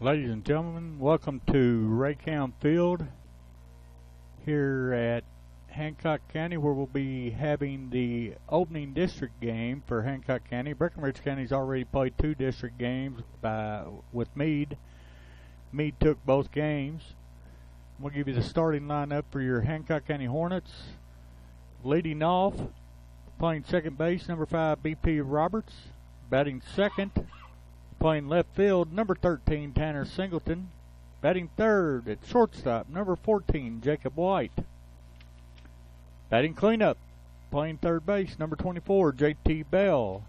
Ladies and gentlemen, welcome to Raytown Field here at Hancock County, where we'll be having the opening district game for Hancock County. Breckenridge County's already played 2 district games with Meade. Meade took both games. We'll give you the starting lineup for your Hancock County Hornets. Leading off, playing second base, number 5, B.P. Roberts. Batting second, playing left field, number 13, Tanner Singleton. Batting third at shortstop, number 14, Jacob White. Batting cleanup, playing third base, number 24, J.T. Bell.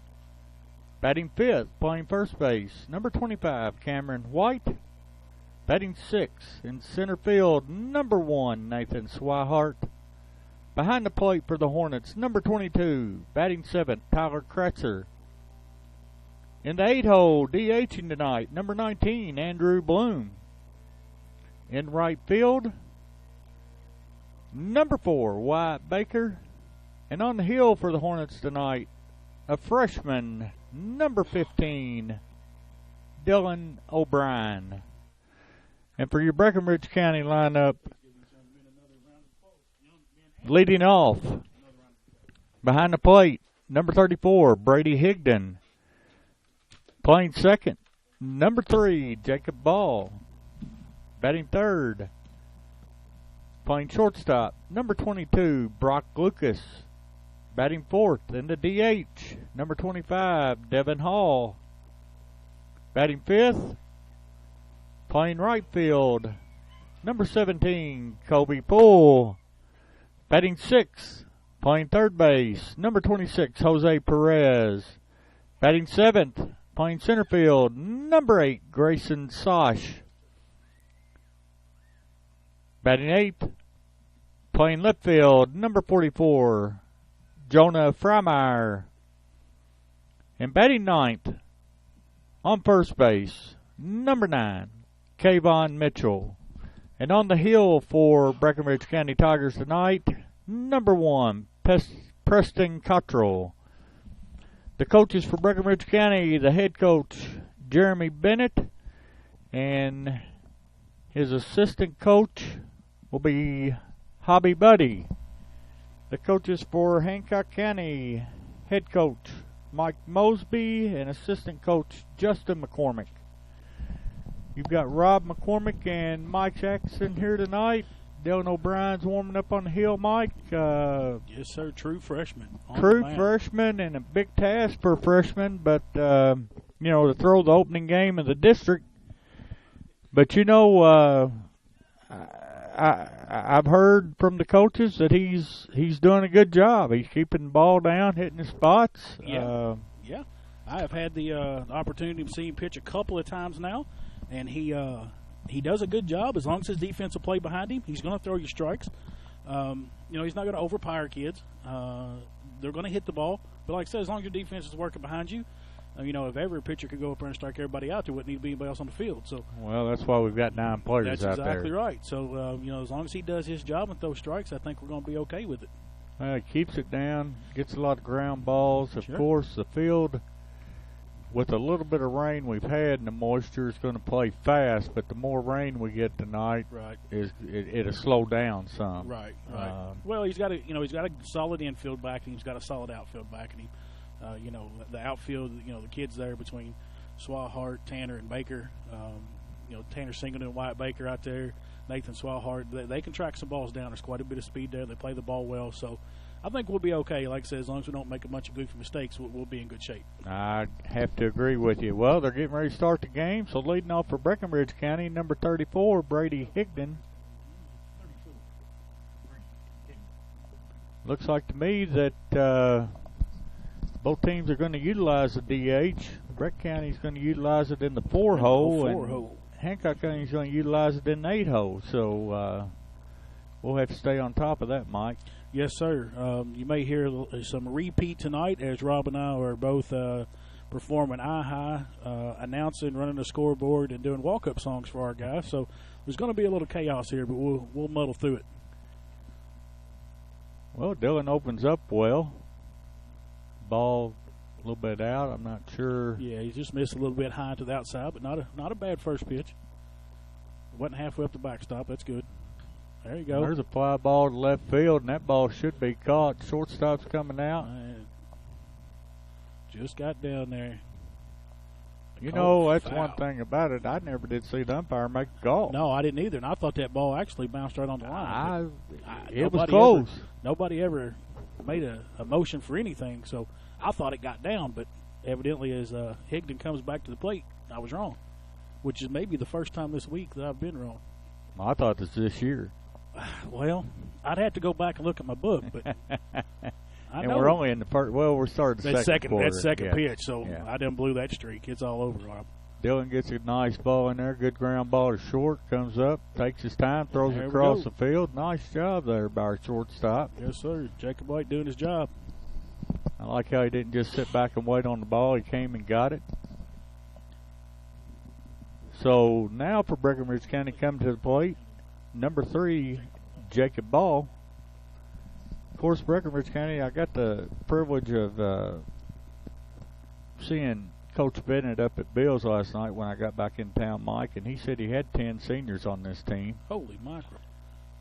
Batting fifth, playing first base, number 25, Cameron White. Batting sixth in center field, number 1, Nathan Swihart. Behind the plate for the Hornets, number 22, batting seventh, Tyler Kratzer. In the 8-hole, DHing tonight, number 19, Andrew Bloom. In right field, number 4, Wyatt Baker. And on the hill for the Hornets tonight, a freshman, number 15, Dylan O'Brien. And for your Breckenridge County lineup, leading off, behind the plate, number 34, Brady Higdon. Playing second, number 3, Jacob Ball. Batting third, playing shortstop, number 22, Brock Lucas. Batting fourth in the DH, number 25, Devin Hall. Batting fifth, playing right field, number 17, Kobe Poole. Batting sixth, playing third base, number 26, Jose Perez. Batting seventh, playing center field, number 8, Grayson Sosh. Batting eighth, playing left field, number 44, Jonah Freimeyer. And batting ninth, on first base, number 9, Kayvon Mitchell. And on the hill for Breckenridge County Tigers tonight, number 1, Preston Cottrell. The coaches for Breckenridge County, the head coach, Jeremy Bennett, and his assistant coach will be Hobby Buddy. The coaches for Hancock County, head coach, Mike Mosby, and assistant coach, Justin McCormick. You've got Rob McCormick and Mike Jackson here tonight. Dylan O'Brien's warming up on the hill, Mike. Yes, sir. True freshman. True freshman, and a big task for a freshman, but, to throw the opening game of the district. But, I've heard from the coaches that he's doing a good job. He's keeping the ball down, hitting his spots. Yeah. I have had the opportunity to see him pitch a couple of times now, and he does a good job. As long as his defense will play behind him, he's going to throw you strikes. He's not going to overpower kids. They're going to hit the ball. But like I said, as long as your defense is working behind you, if every pitcher could go up there and strike everybody out, there wouldn't need to be anybody else on the field. So, well, that's why we've got 9 players that's out there. That's exactly right. So, as long as he does his job and throws strikes, I think we're going to be okay with it. He keeps it down, gets a lot of ground balls. Of Sure. course, the field, with a little bit of rain we've had and the moisture, is going to play fast, but the more rain we get tonight, right, it'll slow down some. Right. Well, he's got a solid infield backing. He's got a solid outfield backing him. The outfield, the kids there between Swihart, Tanner, and Baker. Tanner Singleton and Wyatt Baker out there, Nathan Swihart. They can track some balls down. There's quite a bit of speed there. They play the ball well, so I think we'll be okay. Like I said, as long as we don't make a bunch of goofy mistakes, we'll be in good shape. I have to agree with you. Well, they're getting ready to start the game, so leading off for Breckenridge County, number 34, Brady Higdon. Looks like to me that both teams are going to utilize the DH. Breck County is going to utilize it in the 4-hole, and Hancock County is going to utilize it in the 8-hole. So we'll have to stay on top of that, Mike. Yes, sir. You may hear some repeat tonight as Rob and I are both performing I-High, announcing, running the scoreboard, and doing walk-up songs for our guys. So there's going to be a little chaos here, but we'll muddle through it. Well, Dylan opens up well. Ball little bit out. I'm not sure. Yeah, he just missed a little bit high to the outside, but not a bad first pitch. Wasn't halfway up the backstop. That's good. There you go. There's a fly ball to left field, and that ball should be caught. Shortstop's coming out. Just got down there. You know, that's one thing about it. I never did see the umpire make a call. No, I didn't either, and I thought that ball actually bounced right on the line. It was close. Nobody ever made a motion for anything, so I thought it got down, but evidently as Higdon comes back to the plate, I was wrong, which is maybe the first time this week that I've been wrong. I thought this year. Well, I'd have to go back and look at my book, but and we're only in the first. Well, we're starting the second quarter. That second pitch, so I done blew that streak. It's all over, Rob. Dylan gets a nice ball in there. Good ground ball to short. Comes up, takes his time, throws it across the field. Nice job there by our shortstop. Yes, sir. Jacob White doing his job. I like how he didn't just sit back and wait on the ball. He came and got it. So now for Breckenridge County coming to the plate, number 3, Jacob Ball. Of course, Breckenridge County, I got the privilege of seeing Coach Bennett up at Bill's last night when I got back in town, Mike, and he said he had 10 seniors on this team. Holy mackerel.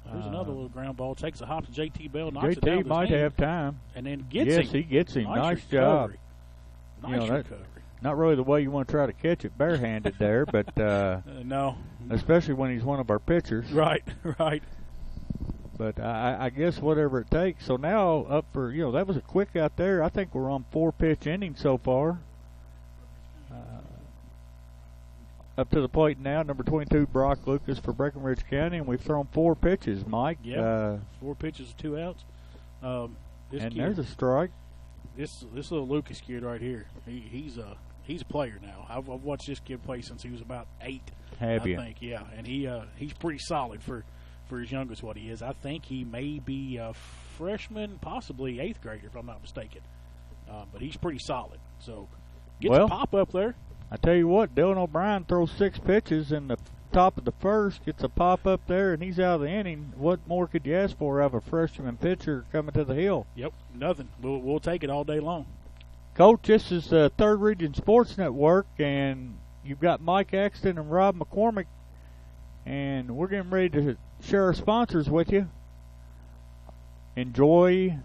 There's another little ground ball. Takes a hop to J.T. Bell, knocks it down. J.T. might have time. And then gets him. Yes, he gets him. Nice job. Nice recovery. Not really the way you want to try to catch it barehanded there, but no. Especially when he's one of our pitchers. Right, right. But I guess whatever it takes. So now up for, that was a quick out there. I think we're on 4-pitch innings so far. Up to the plate now, number 22, Brock Lucas for Breckenridge County, and we've thrown 4 pitches, Mike. Yeah, 4 pitches, 2 outs. There's a strike. This little Lucas kid right here, he's a player now. I've watched this kid play since he was about 8. Have you? I think, yeah, and he's pretty solid for as young as what he is. I think he may be a freshman, possibly 8th grader, if I'm not mistaken. But he's pretty solid. So gets a pop up there. I tell you what, Dylan O'Brien throws 6 pitches in the top of the first, gets a pop up there, and he's out of the inning. What more could you ask for out of a freshman pitcher coming to the hill? Yep, nothing. We'll take it all day long. Coach, this is the 3rd Region Sports Network, and you've got Mike Axton and Rob McCormick, and we're getting ready to share our sponsors with you. Enjoy.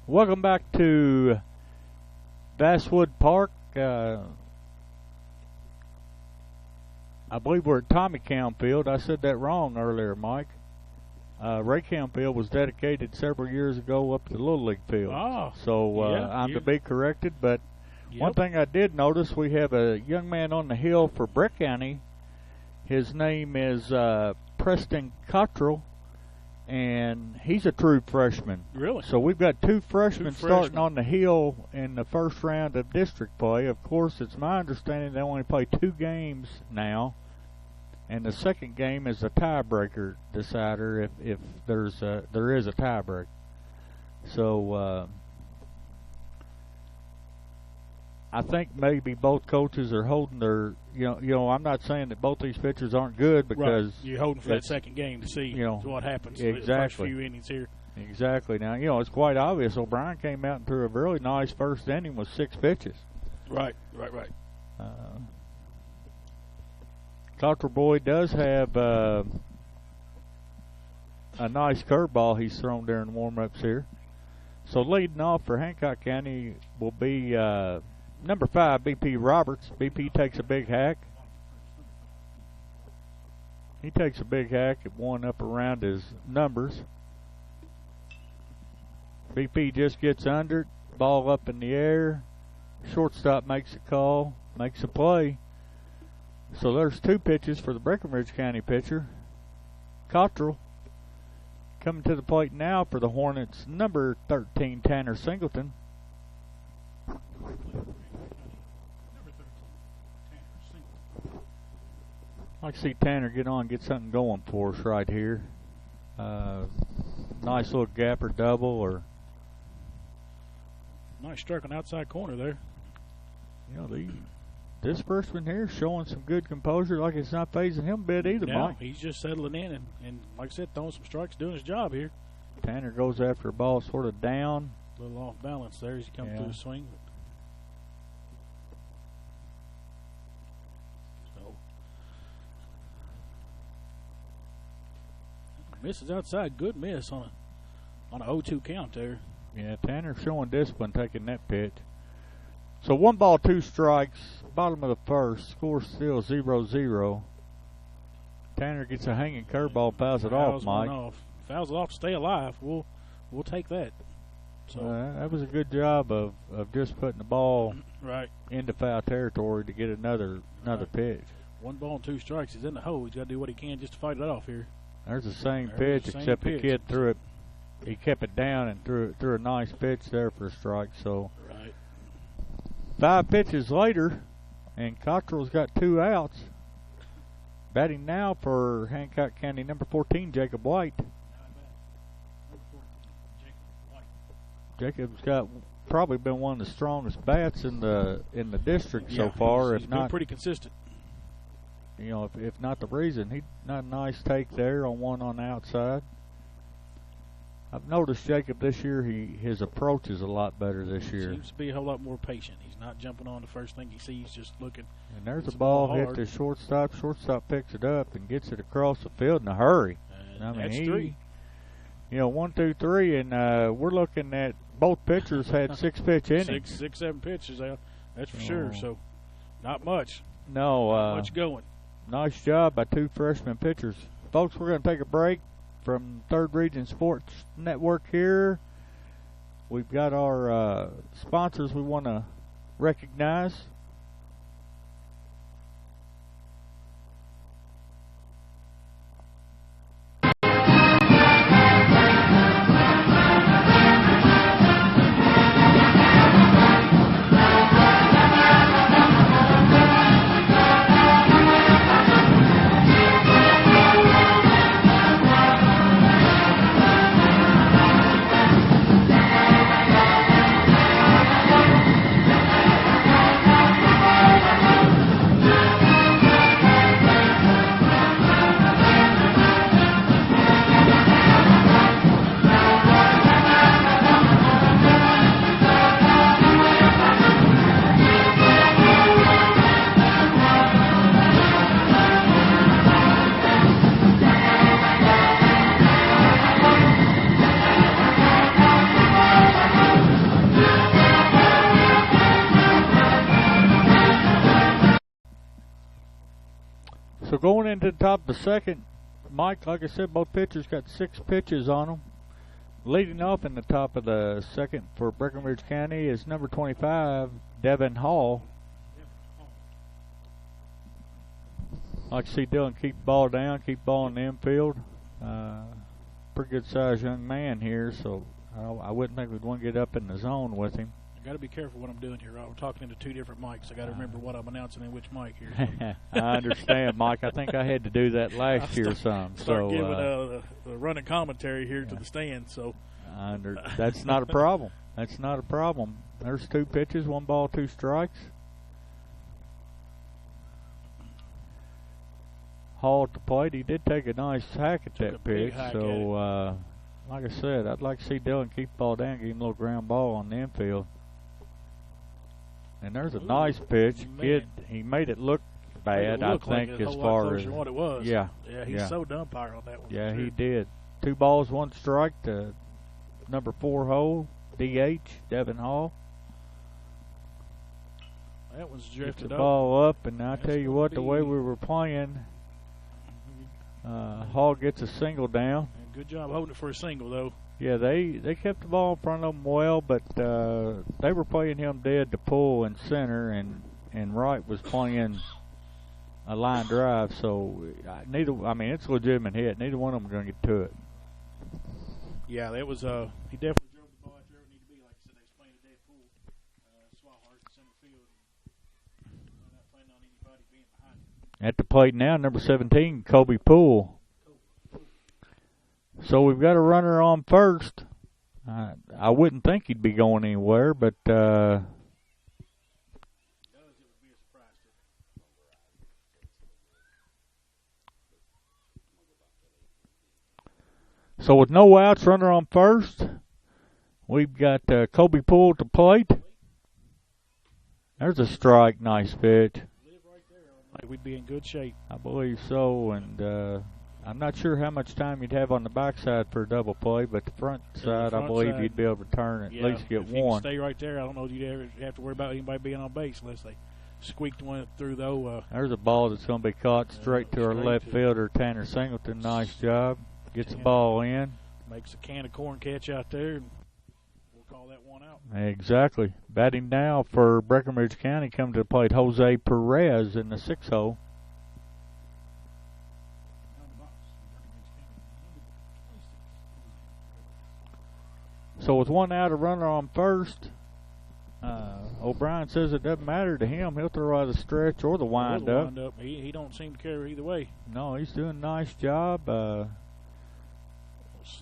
Welcome back to Basswood Park. I believe we're at Tommytown Field. I said that wrong earlier, Mike. Raytown Field was dedicated several years ago up to the Little League Field. Oh, so I'm to be corrected. But one thing I did notice, we have a young man on the hill for Breck County. His name is Preston Cottrell. And he's a true freshman. Really? So we've got 2 freshmen starting on the hill in the first round of district play. Of course, it's my understanding they only play 2 games now, and the second game is a tiebreaker decider if there is a tiebreak. So I think maybe both coaches are holding their, I'm not saying that both these pitchers aren't good, because you're holding for that second game to see what happens. Exactly. The first few innings here. Exactly. Now, it's quite obvious. O'Brien came out and threw a really nice first inning with 6 pitches. Right. Cottrell Boy does have a nice curveball he's thrown during warm-ups here. So leading off for Hancock County will be number 5, BP Roberts. BP takes a big hack. He takes a big hack at one up around his numbers. BP just gets under it, ball up in the air. Shortstop makes a call, makes a play. So there's 2 pitches for the Breckenridge County pitcher. Cottrell coming to the plate now for the Hornets, number 13, Tanner Singleton. I'd like to see Tanner get on, get something going for us right here. Nice little gap or double, or nice strike on the outside corner there. You know, this freshman here showing some good composure, like it's not phasing him a bit either, no, Mike. He's just settling in and like I said, throwing some strikes, doing his job here. Tanner goes after a ball sort of down. A little off balance there as he comes through the swing. So misses outside, good miss on an 0-2 count there. Yeah, Tanner showing discipline taking that pitch. So 1 ball, 2 strikes, bottom of the first, score still 0-0. Tanner gets a hanging curveball, fouls it off, Mike. Fouls it off to stay alive. We'll take that. So that was a good job of just putting the ball right into foul territory to get another pitch. 1 ball and 2 strikes. He's in the hole. He's got to do what he can just to fight it off here. There's the same pitch, except the kid threw it. He kept it down and threw a nice pitch there for a strike. So. Right. 5 pitches later, and Cottrell's got 2 outs. Batting now for Hancock County, number 14, Jacob White. Jacob's got probably been one of the strongest bats in the district so far. He's been pretty consistent. You know, if not the reason, he not a nice take there on one on the outside. I've noticed Jacob this year, his approach is a lot better this year. Seems to be a whole lot more patient. He's not jumping on the first thing he sees, just looking. And there's a ball hit to shortstop. Shortstop picks it up and gets it across the field in a hurry. I mean, that's 3. You know, 1, 2, 3, and we're looking at both pitchers had 6 pitch innings. 6, 7 pitches out. That's for sure. So, not much. No. Not much going. Nice job by 2 freshman pitchers. Folks, we're going to take a break from 3rd Region Sports Network here. We've got our sponsors we want to recognize. So going into the top of the second, Mike, like I said, both pitchers got 6 pitches on them. Leading off in the top of the second for Breckenridge County is number 25, Devin Hall. I like to see Dylan keep the ball down, keep the ball in the infield. Pretty good sized young man here, so I wouldn't think we'd want to get up in the zone with him. Got to be careful what I'm doing here. We're talking into 2 different mics. I got to remember what I'm announcing in which mic here. I understand, Mike. I think I had to do that last year some. Start giving a running commentary here to the stand. So that's not a problem. That's not a problem. There's 2 pitches, 1 ball, 2 strikes. Hall at the plate. He did take a nice hack at that pitch. So, like I said, I'd like to see Dylan keep the ball down, give him a little ground ball on the infield. And there's a nice pitch. Kid, he made it look bad, I think, as far as what it was. Yeah. Yeah, he's so umpire on that one. Yeah, he did. 2 balls, 1 strike to number 4 hole, DH, Devin Hall. That one's drifted the ball up, and I tell you what, the way we were playing, Hall gets a single down. Good job holding it for a single, though. Yeah, they kept the ball in front of them well, but they were playing him dead to pull in center, and Wright was playing a line drive. So it's a legitimate hit. Neither one of them are going to get to it. Yeah, that was he definitely drove the ball out there. It needed to be, like I said, they was playing a dead pool. Swallowhart in center field. Not planning on anybody being behind him. At the plate now, number 17, Kobe Poole. So we've got a runner on first. I wouldn't think he'd be going anywhere, but so with no outs, runner on first, we've got Kobe Poole at the plate. There's a strike, nice pitch. We'd be in good shape. I believe so, and I'm not sure how much time you'd have on the backside for a double play, but the front side, I believe you'd be able to turn at least get if one. Stay right there. I don't know if you'd ever have to worry about anybody being on base unless they squeaked one through, though. There's a ball that's going to be caught straight to our left fielder, Tanner Singleton. Nice job. Gets the ball in. Makes a can of corn catch out there, and we'll call that one out. Exactly. Batting now for Breckenridge County, coming to the plate, Jose Perez in the 6 hole. So with one out, a runner on first, O'Brien says it doesn't matter to him. He'll throw out the stretch or the wind up. He don't seem to care either way. No, he's doing a nice job.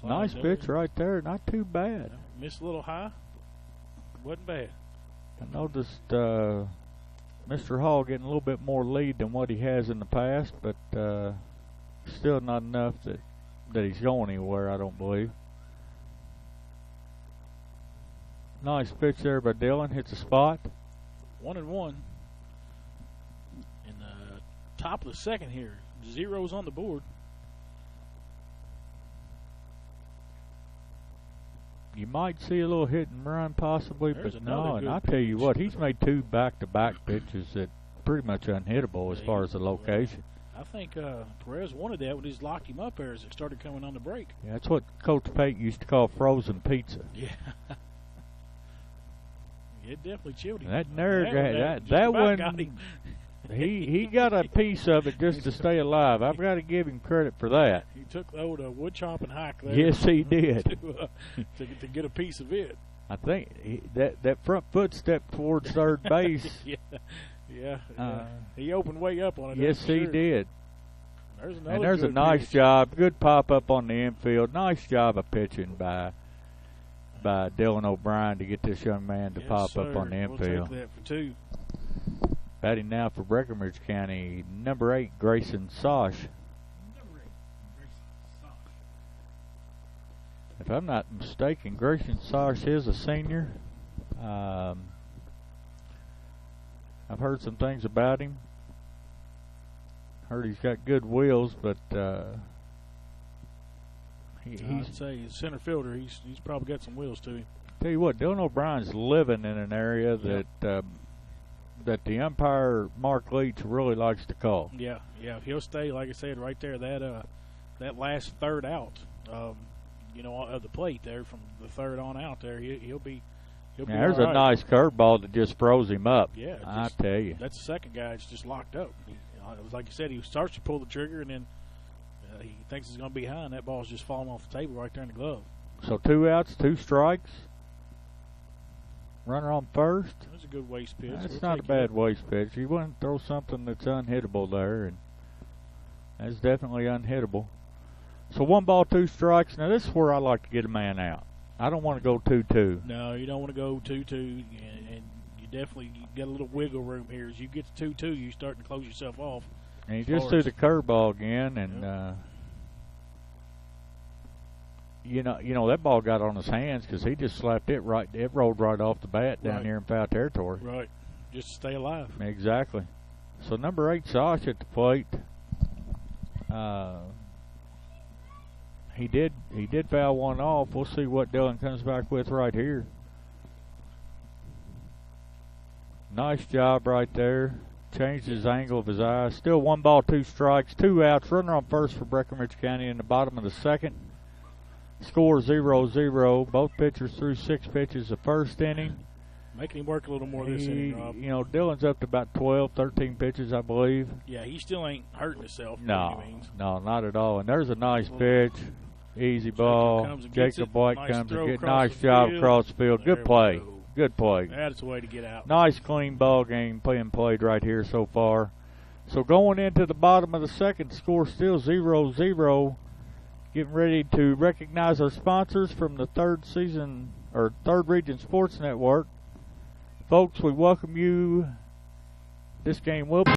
Nice pitch right there. Not too bad. Missed a little high. Wasn't bad. I noticed Mr. Hall getting a little bit more lead than what he has in the past, but still not enough that he's going anywhere, I don't believe. Nice pitch there by Dillon. Hits a spot. 1-1. In the top of the second here. Zeros on the board. You might see a little hit and run possibly, There's but no. And I'll tell you pitch. what, he's made 2 back-to-back pitches that pretty much unhittable as far as the location. I think Perez wanted that when he's locked him up there as it started coming on the break. Yeah, that's what Coach Pate used to call frozen pizza. Yeah. It definitely chilled him. That nerd, that one, got him. he got a piece of it just to stay alive. I've got to give him credit for that. He took the old wood chopping hike there. Yes, he did. to get a piece of it. I think that front foot stepped towards third base. Yeah. He opened way up on it. Yes, he did. There's a nice job. Good pop up on the infield. Nice job of pitching by Dylan O'Brien to get this young man to pop up on the infield. We'll take that for 2. Batting now for Breckenridge County, number 8, Grayson Sosh. If I'm not mistaken, Grayson Sosh is a senior. I've heard some things about him. Heard he's got good wheels, but I'd say he's center fielder. He's probably got some wheels to him. Tell you what, Dylan O'Brien's living in an area that the umpire Mark Leach really likes to call. Yeah. He'll stay, like I said, right there. That last third out, of the plate there from the third on out there, he'll be. There's a nice curveball that just froze him up. Yeah, I tell you. That's the second guy that's just locked up. It was like you said, he starts to pull the trigger and then he thinks it's going to be high, and that ball's just falling off the table right there in the glove. So 2 outs, 2 strikes. Runner on first. That's a good waste pitch. That's not a bad waste pitch. You want to throw something that's unhittable there, and that's definitely unhittable. So 1 ball, 2 strikes. Now this is where I like to get a man out. I don't want to go 2-2. No, you don't want to go 2-2, and you definitely get a little wiggle room here. As you get to 2-2, you start to close yourself off. And he just threw the curveball again, and you know that ball got on his hands because he just slapped it right. It rolled right off the bat down here in foul territory. Right, just to stay alive. Exactly. So number 8, Sosh at the plate. He did foul one off. We'll see what Dylan comes back with right here. Nice job right there. changed his angle of his eyes. Still 1 ball, 2 strikes, 2 outs. Runner on first for Breckenridge County in the bottom of the second. Score 0-0. Both pitchers threw 6 pitches the first inning. Making him work a little more this inning, Rob. You know, Dylan's up to about 12, 13 pitches, I believe. Yeah, he still ain't hurting himself. No, no, not at all. And there's a nice pitch. Easy ball. Jacob White comes and gets nice job across the field. Good play. Good play. That's the way to get out. Nice, clean ball game being played right here so far. So going into the bottom of the second, score still 0-0. Getting ready to recognize our sponsors from the third Region Sports Network. Folks, we welcome you. This game will be.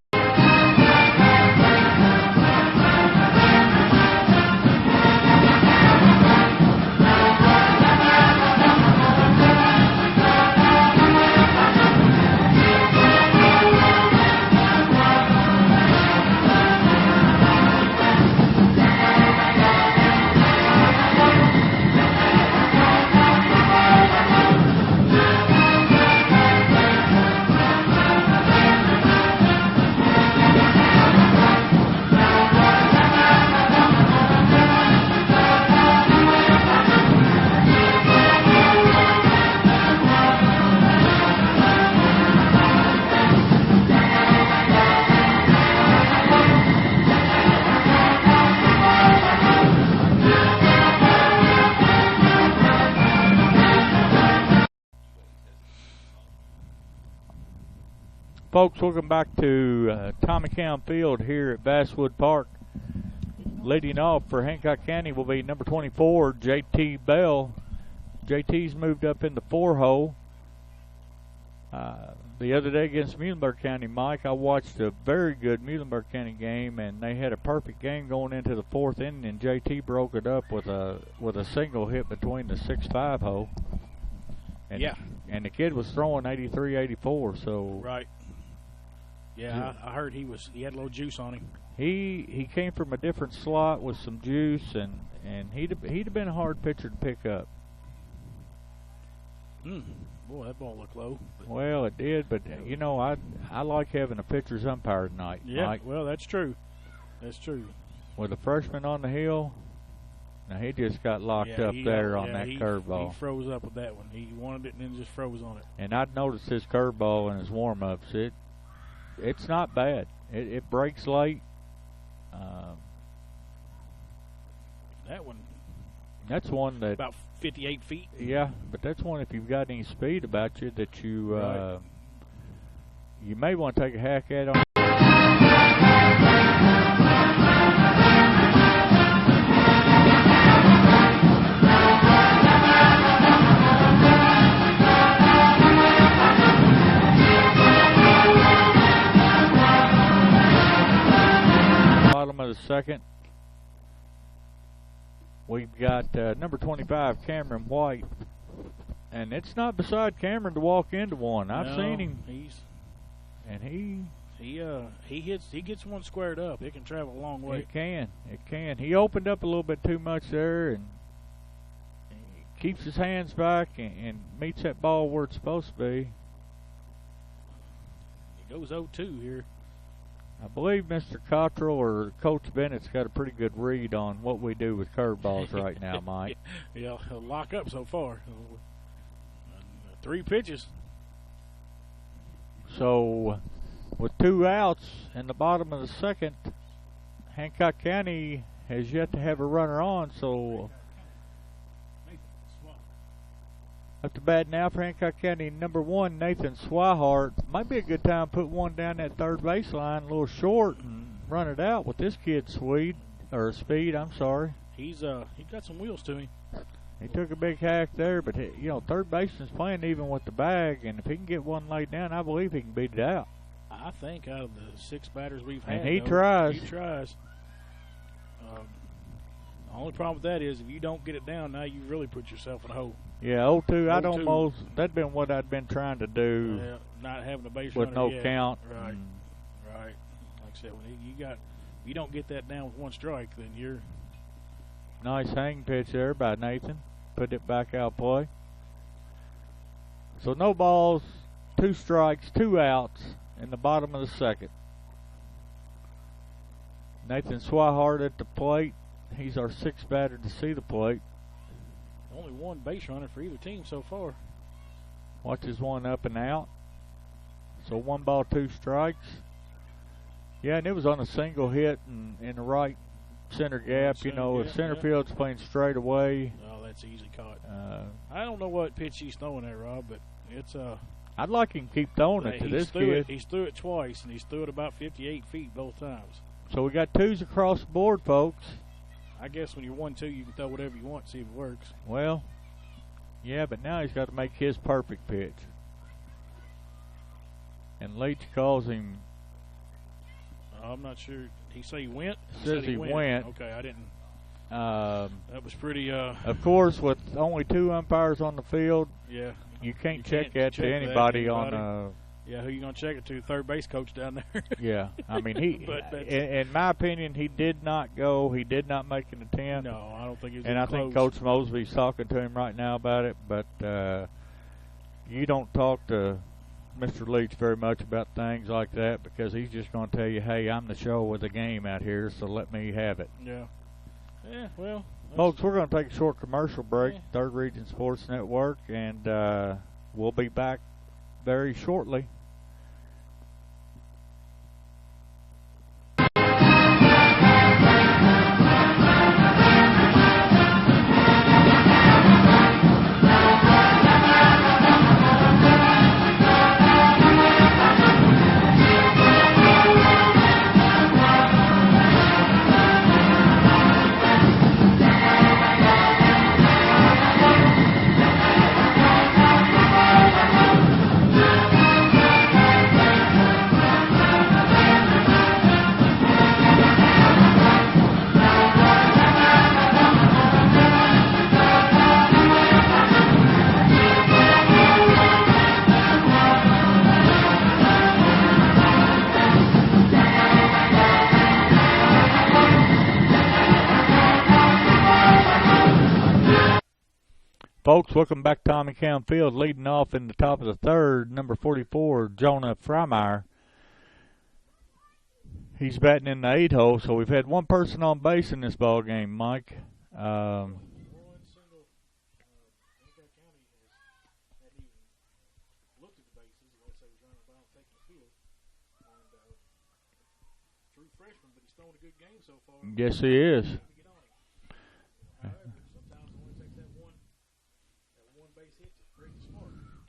Folks, welcome back to Tommy Cowan Field here at Basswood Park. Leading off for Hancock County will be number 24, J.T. Bell. J.T.'s moved up in the 4-hole. The other day against Muhlenberg County, Mike, I watched a very good Muhlenberg County game, and they had a perfect game going into the 4th inning, and J.T. broke it up with a single hit between the 6-5 hole. And, yeah. And the kid was throwing 83, 84, so. Right. Yeah, I heard he had a little juice on him. He came from a different slot with some juice, and he'd have been a hard pitcher to pick up. Boy, that ball looked low. Well, it did, but you know, I like having a pitcher's umpire tonight. Yeah, Mike. well, that's true. That's true. With a freshman on the hill, now he just got locked up there on that curveball. He froze up with that one. He wanted it and then just froze on it. And I'd noticed his curveball in his warm-ups. It's not bad. It breaks late. That one. That's one that about 58 feet. Yeah, but that's one if you've got any speed about you that you you may want to take a hack at on. Bottom of the second. We've got number 25, Cameron White, and it's not beside Cameron to walk into one. I've seen him. He gets one squared up. It can travel a long way. It can. He opened up a little bit too much there, and he keeps his hands back and meets that ball where it's supposed to be. He goes 0-2 here. I believe Mr. Cottrell or Coach Bennett's got a pretty good read on what we do with curveballs right now, Mike. Yeah, he'll lock up so far. 3 pitches. So, with 2 outs in the bottom of the second, Hancock County has yet to have a runner on, so up to bat now for Hancock County, number 1, Nathan Swihart. Might be a good time to put one down that third baseline, a little short, and run it out with this kid's speed. I'm sorry. He's got some wheels to him. He took a big hack there, but you know, third baseman's playing even with the bag, and if he can get one laid down, I believe he can beat it out. I think out of the 6 batters we've had, and he tries. He tries. The only problem with that is if you don't get it down, now you really put yourself in a hole. Yeah, 0-2. That'd been what I'd been trying to do. Yeah, not having a base with runner no count. Right, right. Like I said, when you don't get that down with 1 strike, then you're. Nice hang pitch there by Nathan. Put it back out play. So no balls, 2 strikes, 2 outs. in the bottom of the second. Nathan Swihart at the plate. He's our sixth batter to see the plate. Only one base runner for either team so far. Watches one up and out. So 1 ball, 2 strikes. Yeah, and it was on a single hit in the right center gap. You know, if center field's playing straight away. Oh, that's easy caught. I don't know what pitch he's throwing there, Rob, but it's I'd like him to keep throwing it to this kid. He's threw it twice, and he's threw it about 58 feet both times. So we got 2s across the board, folks. I guess when you're 1-2, you can throw whatever you want, see if it works. Well, yeah, but now he's got to make his perfect pitch. And Leach calls him. I'm not sure. He say he went? Says he went. Okay, I didn't. That was pretty. Of course, with only 2 umpires on the field, yeah, you can't check that to anybody on. Yeah, who you gonna check it to? Third base coach down there. Yeah, I mean in my opinion, he did not go. He did not make an attempt. No, I don't think he was. And I think Coach Mosby's talking to him right now about it. But you don't talk to Mr. Leach very much about things like that because he's just going to tell you, "Hey, I'm the show with the game out here, so let me have it." Yeah. Yeah. Well, folks, we're going to take a short commercial break. Third Region Sports Network, and we'll be back very shortly. Folks, welcome back to Tommy Town Field. Leading off in the top of the third, number 44, Jonah Freimeyer. He's batting in the 8 hole, so we've had one person on base in this ball game, Mike. Yes, he is.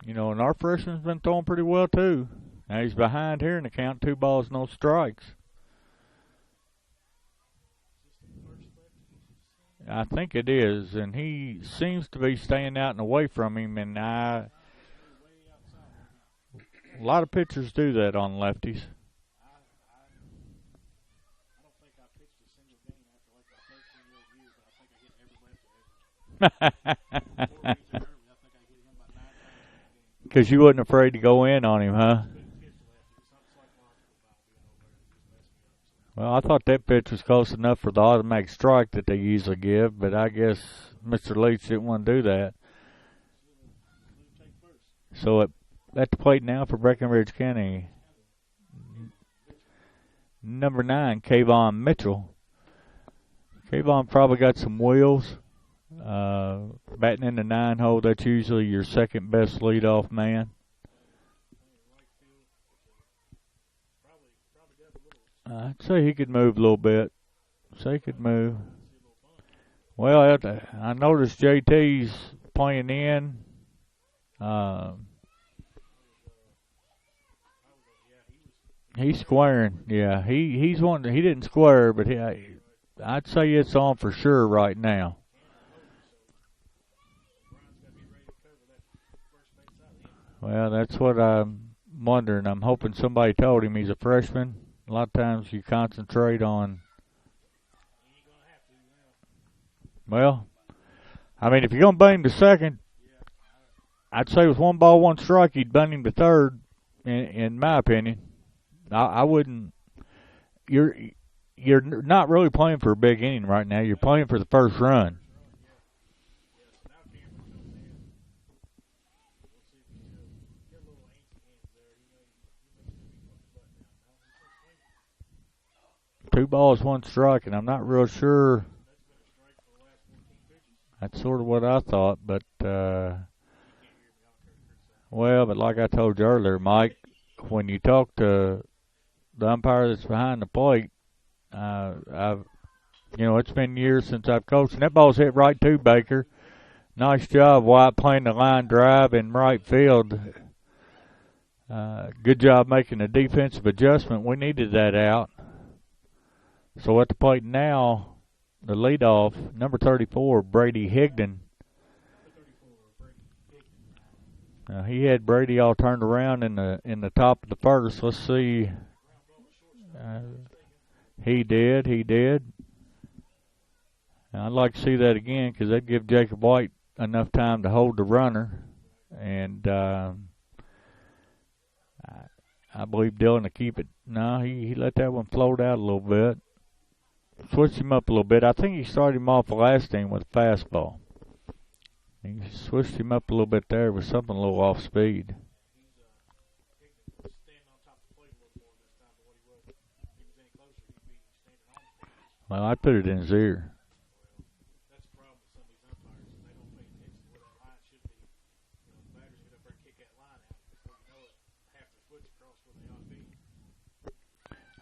You know, and our freshman's been throwing pretty well, too. Now he's behind here in the count, 2 balls, no strikes. I think it is, and he seems to be staying out and away from him, and a lot of pitchers do that on lefties. Because you wasn't afraid to go in on him, huh? Well, I thought that pitch was close enough for the automatic strike that they usually give, but I guess Mr. Leach didn't want to do that. So at the plate now for Breckenridge County, number 9, Kayvon Mitchell. Kayvon probably got some wheels. Batting in the 9 hole, that's usually your second best leadoff man. I'd say he could move a little bit. Well, I noticed JT's playing in. He's squaring. Yeah, he's wanting. He didn't square, but I'd say it's on for sure right now. Well, that's what I'm wondering. I'm hoping somebody told him he's a freshman. A lot of times you concentrate on. Well, I mean, if you're going to bunt him to second, I'd say with 1 ball, 1 strike, you'd bunt him to third, in my opinion. I wouldn't. You're not really playing for a big inning right now. You're playing for the first run. 2 balls, 1 strike, and I'm not real sure. That's sort of what I thought, but well, but like I told you earlier, Mike, when you talk to the umpire that's behind the plate, it's been years since I've coached, and that ball's hit right to Baker. Nice job, White, playing the line drive in right field. Good job making a defensive adjustment. We needed that out. So at the plate now, the leadoff, number 34, Brady Higdon. He had Brady all turned around in the top of the first. Let's see. He did. And I'd like to see that again because that'd give Jacob White enough time to hold the runner. And I believe Dylan to keep it. No, he let that one float out a little bit. Switched him up a little bit. I think he started him off the last inning with a fastball. He switched him up a little bit there with something a little off speed. Well, I put it in his ear.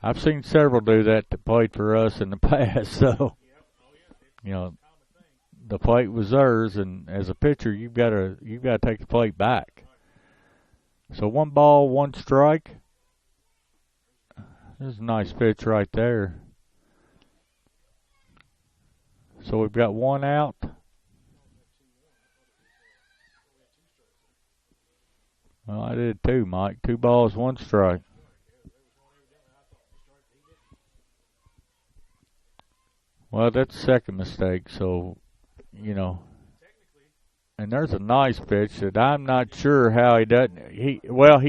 I've seen several do that played for us in the past, so the plate was theirs, and as a pitcher, you've got to take the plate back. So 1 ball, 1 strike. This is a nice pitch right there. So we've got 1 out. Well, I did too, Mike. 2 balls, 1 strike. Well, that's the second mistake, so, and there's a nice pitch that I'm not sure how he doesn't. He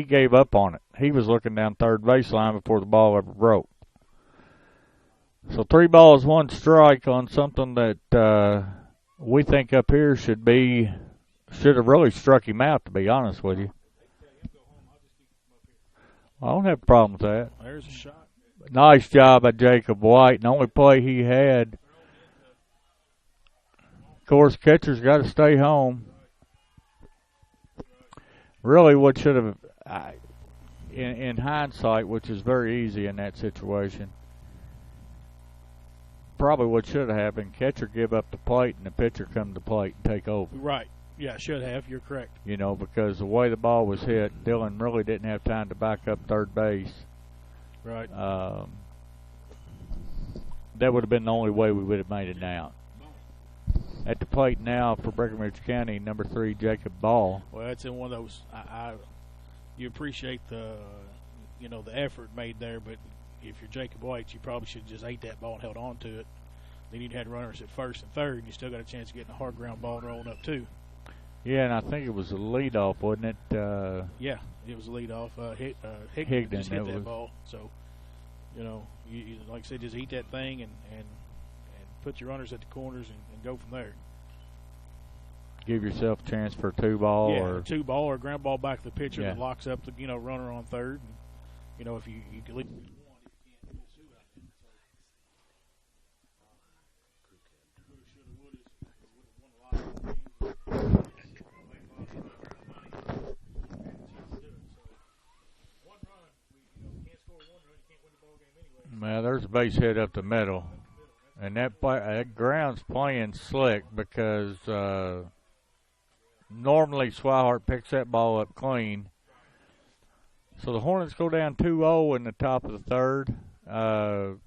gave up on it. He was looking down third baseline before the ball ever broke. So 3 balls, 1 strike on something that we think up here should have really struck him out, to be honest with you. I don't have a problem with that. There's a shot. Nice job by Jacob White. The only play he had. Of course, catcher's got to stay home. Really, what should have, in hindsight, which is very easy in that situation, probably what should have happened, catcher give up the plate and the pitcher come to the plate and take over. Right. Yeah, should have. You're correct. Because the way the ball was hit, Dylan really didn't have time to back up third base. Right. That would have been the only way we would have made it out. At the plate now for Breckenridge County, number 3, Jacob Ball. Well, it's in one of those. You appreciate the effort made there, but if you're Jacob White, you probably should have just ate that ball and held on to it. Then you'd had runners at first and third, and you still got a chance of getting a hard ground ball and rolling up too. Yeah, and I think it was a leadoff, wasn't it? Yeah, it was a leadoff. Higdon just hit that ball. So, you like I said, just eat that thing and put your runners at the corners and go from there. Give yourself a chance for a 2 ball. Yeah, or a 2 ball or a ground ball back to the pitcher that locks up the runner on third. And, if you can leave. Well, there's a base hit up the middle, and that ground's playing slick because normally Swihart picks that ball up clean. So the Hornets go down 2-0 in the top of the third on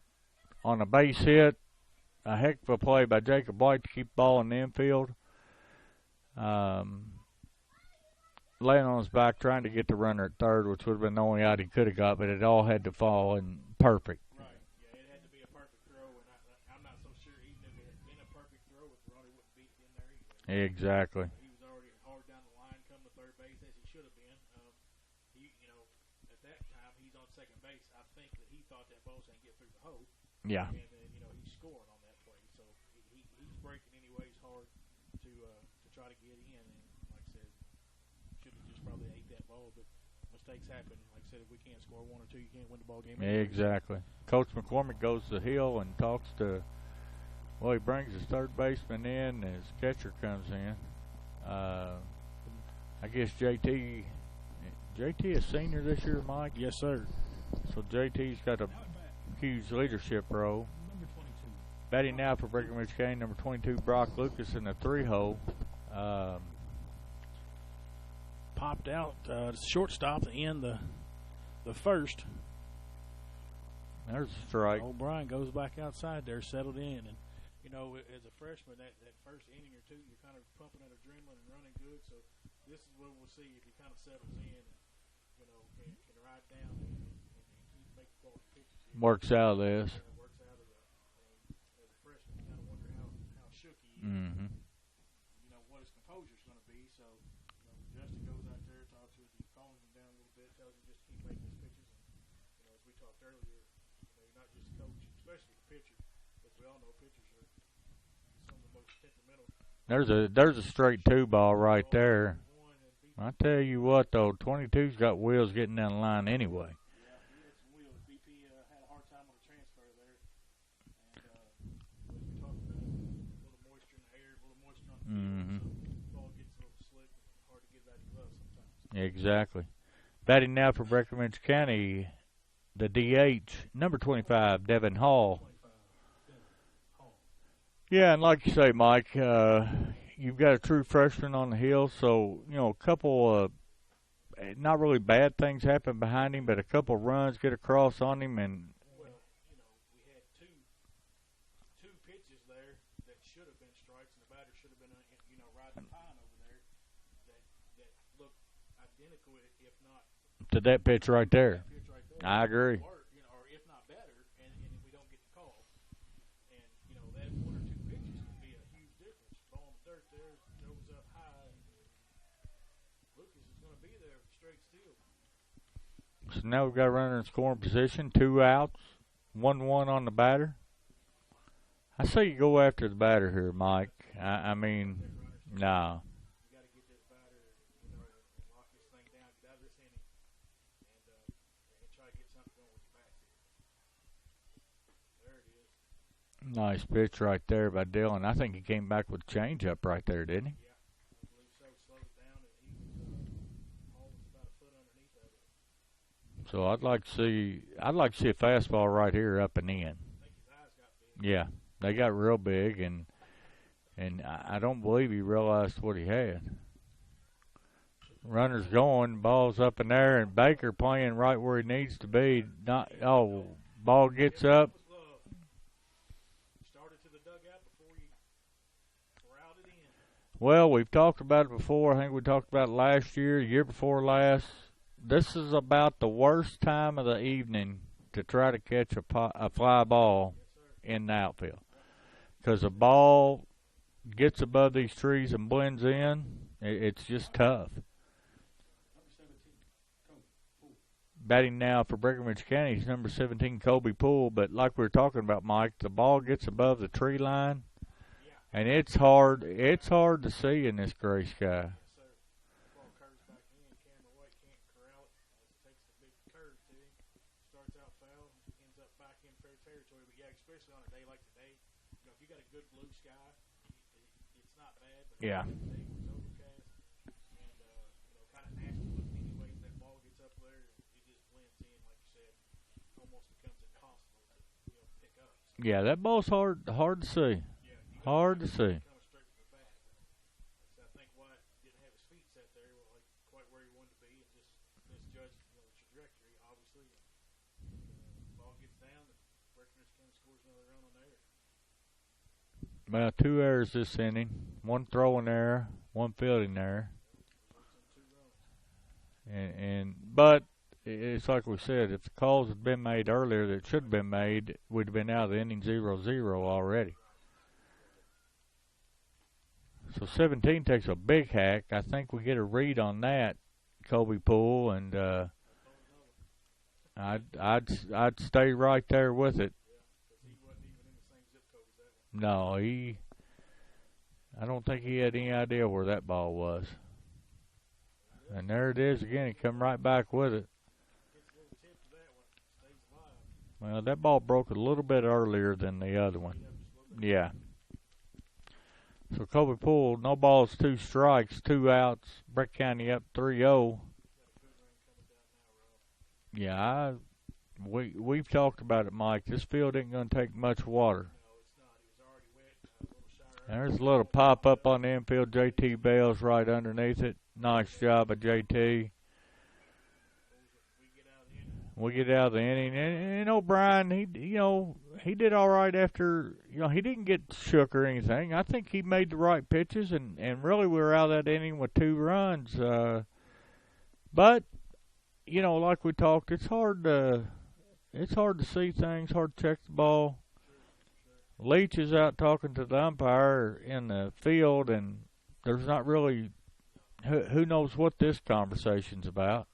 a base hit. A heck of a play by Jacob White to keep the ball in the infield. Laying on his back, trying to get the runner at third, which would have been the only out he could have got, but it all had to fall in perfect. Right. Yeah, it had to be a perfect throw, and I'm not so sure even if it had been a perfect throw, the runner wouldn't be in there either. Exactly. He was already hard down the line, come to third base as he should have been. At that time, he's on second base. I think that he thought that ball was going to get through the hole. Yeah. And he's scoring on that play, so he's breaking anyways hard to try to get in. And like I said, should have just probably ate that ball. But mistakes happen. Like I said, if we can't score 1 or 2, you can't win the ball game. Exactly. Coach McCormick goes to the hill and talks to. Well, he brings his third baseman in. His catcher comes in. I guess JT is senior this year, Mike. Yes, sir. So JT's got a huge leadership role. Batting now for Breckenridge County, number 22, Brock Lucas in the 3-hole. Popped out shortstop to end the first. There's a strike. O'Brien goes back outside there, settled in, and you know, as a freshman, that first inning or two, you're kind of pumping at adrenaline and running good. So this is what we'll see if he kind of settles in, and you know, can ride down and keep making quality pitches. Works out of this. Works out of the as a freshman, you kind of wonder how shook he is. Mm-hmm. You know what his composure's going to be. So you know, Justin goes out there, talks with him, calms him down a little bit, tells him just to keep making his pitches. And you know, as we talked earlier, you know, you're not just a coach, especially the pitcher, because we all know pitchers are some of the most temperamental. There's a straight 2 ball right there. I tell you what though, 22's got wheels getting down the line anyway. Yeah, he had some wheels. BP had a hard time on the transfer there, and as we talked about, a little moisture in the air, a little moisture on the field, so the ball gets a little slick and hard to get it out of your glove sometimes. Exactly. Batting now for Breckenridge County, the DH, number 25, Devin Hall. Yeah, and like you say, Mike, you've got a true freshman on the hill, so, you know, a couple of not really bad things happen behind him, but a couple runs get across on him. And well, you know, we had two pitches there that should have been strikes, and the batter should have been, you know, riding the pine over there that looked identical, if not to that pitch right there. I agree. Or, you know, or if not better, and we don't get the call. And, you know, that 1 or 2 pitches can be a huge difference. Ball in the dirt there, goes up high. Lucas is going to be there straight still. So now we've got a runner in scoring position, 2 outs, 1-1 on the batter. I say you go after the batter here, Mike. I mean, no. You got to get this batter, you know, and lock this thing down, get out of this inning, and try to get something going with your bats. There it is. Nice pitch right there by Dylan. I think he came back with a changeup right there, didn't he? Yeah, I believe so. Slowed it down, and he was almost about a foot underneath of it. So I'd like to see a fastball right here up and in. I think his eyes got big. Yeah, they got real big, and I don't believe he realized what he had. Runner's going, ball's up in there, and Baker playing right where he needs to be. Ball gets up. Started to the dugout before you routed in. Well, we've talked about it before. I think we talked about it last year, the year before last. This is about the worst time of the evening to try to catch a fly ball in the outfield, because the ball gets above these trees and blends in. It's just tough. Batting now for Breckenridge County is number 17, Colby Poole. But like we were talking about, Mike, the ball gets above the tree line, and it's hard to see in this gray sky. Especially on a day like today, you know, if you got a good blue sky, it's not bad. But yeah. Today was overcast and you know, kind of nasty looking anyway. That ball gets up there, and it just blends in, like you said, almost becomes impossible to, you know, pick up. So, yeah, that ball's hard to see. Yeah, hard to see. Coming straight from the bat. So I think White didn't have his feet set there, like quite where he wanted to be, and just misjudged, you know, the trajectory, obviously. Ball gets down. Scores another run on there. Well, 2 errors this inning. 1 throwing error, 1 fielding error. But it's like we said, if the calls had been made earlier that should have been made, we'd have been out of the inning 0-0 already. So 17 takes a big hack. I think we get a read on that, Colby Poole, and I'd stay right there with it. No, I don't think he had any idea where that ball was. And there it is again. He come right back with it. Well, that ball broke a little bit earlier than the other one. Yeah. So Kobe Poole, no balls, 2 strikes, 2 outs. Breck County up 3-0. Yeah, we've talked about it, Mike. This field ain't going to take much water. There's a little pop up on the infield. JT Bell's right underneath it. Nice job of JT. We get out of the inning, and O'Brien, he did all right after, he didn't get shook or anything. I think he made the right pitches, and really we were out of that inning with 2 runs. But, like we talked, it's hard to see things, hard to check the ball. Leach is out talking to the umpire in the field, and there's not really, who knows what this conversation's about.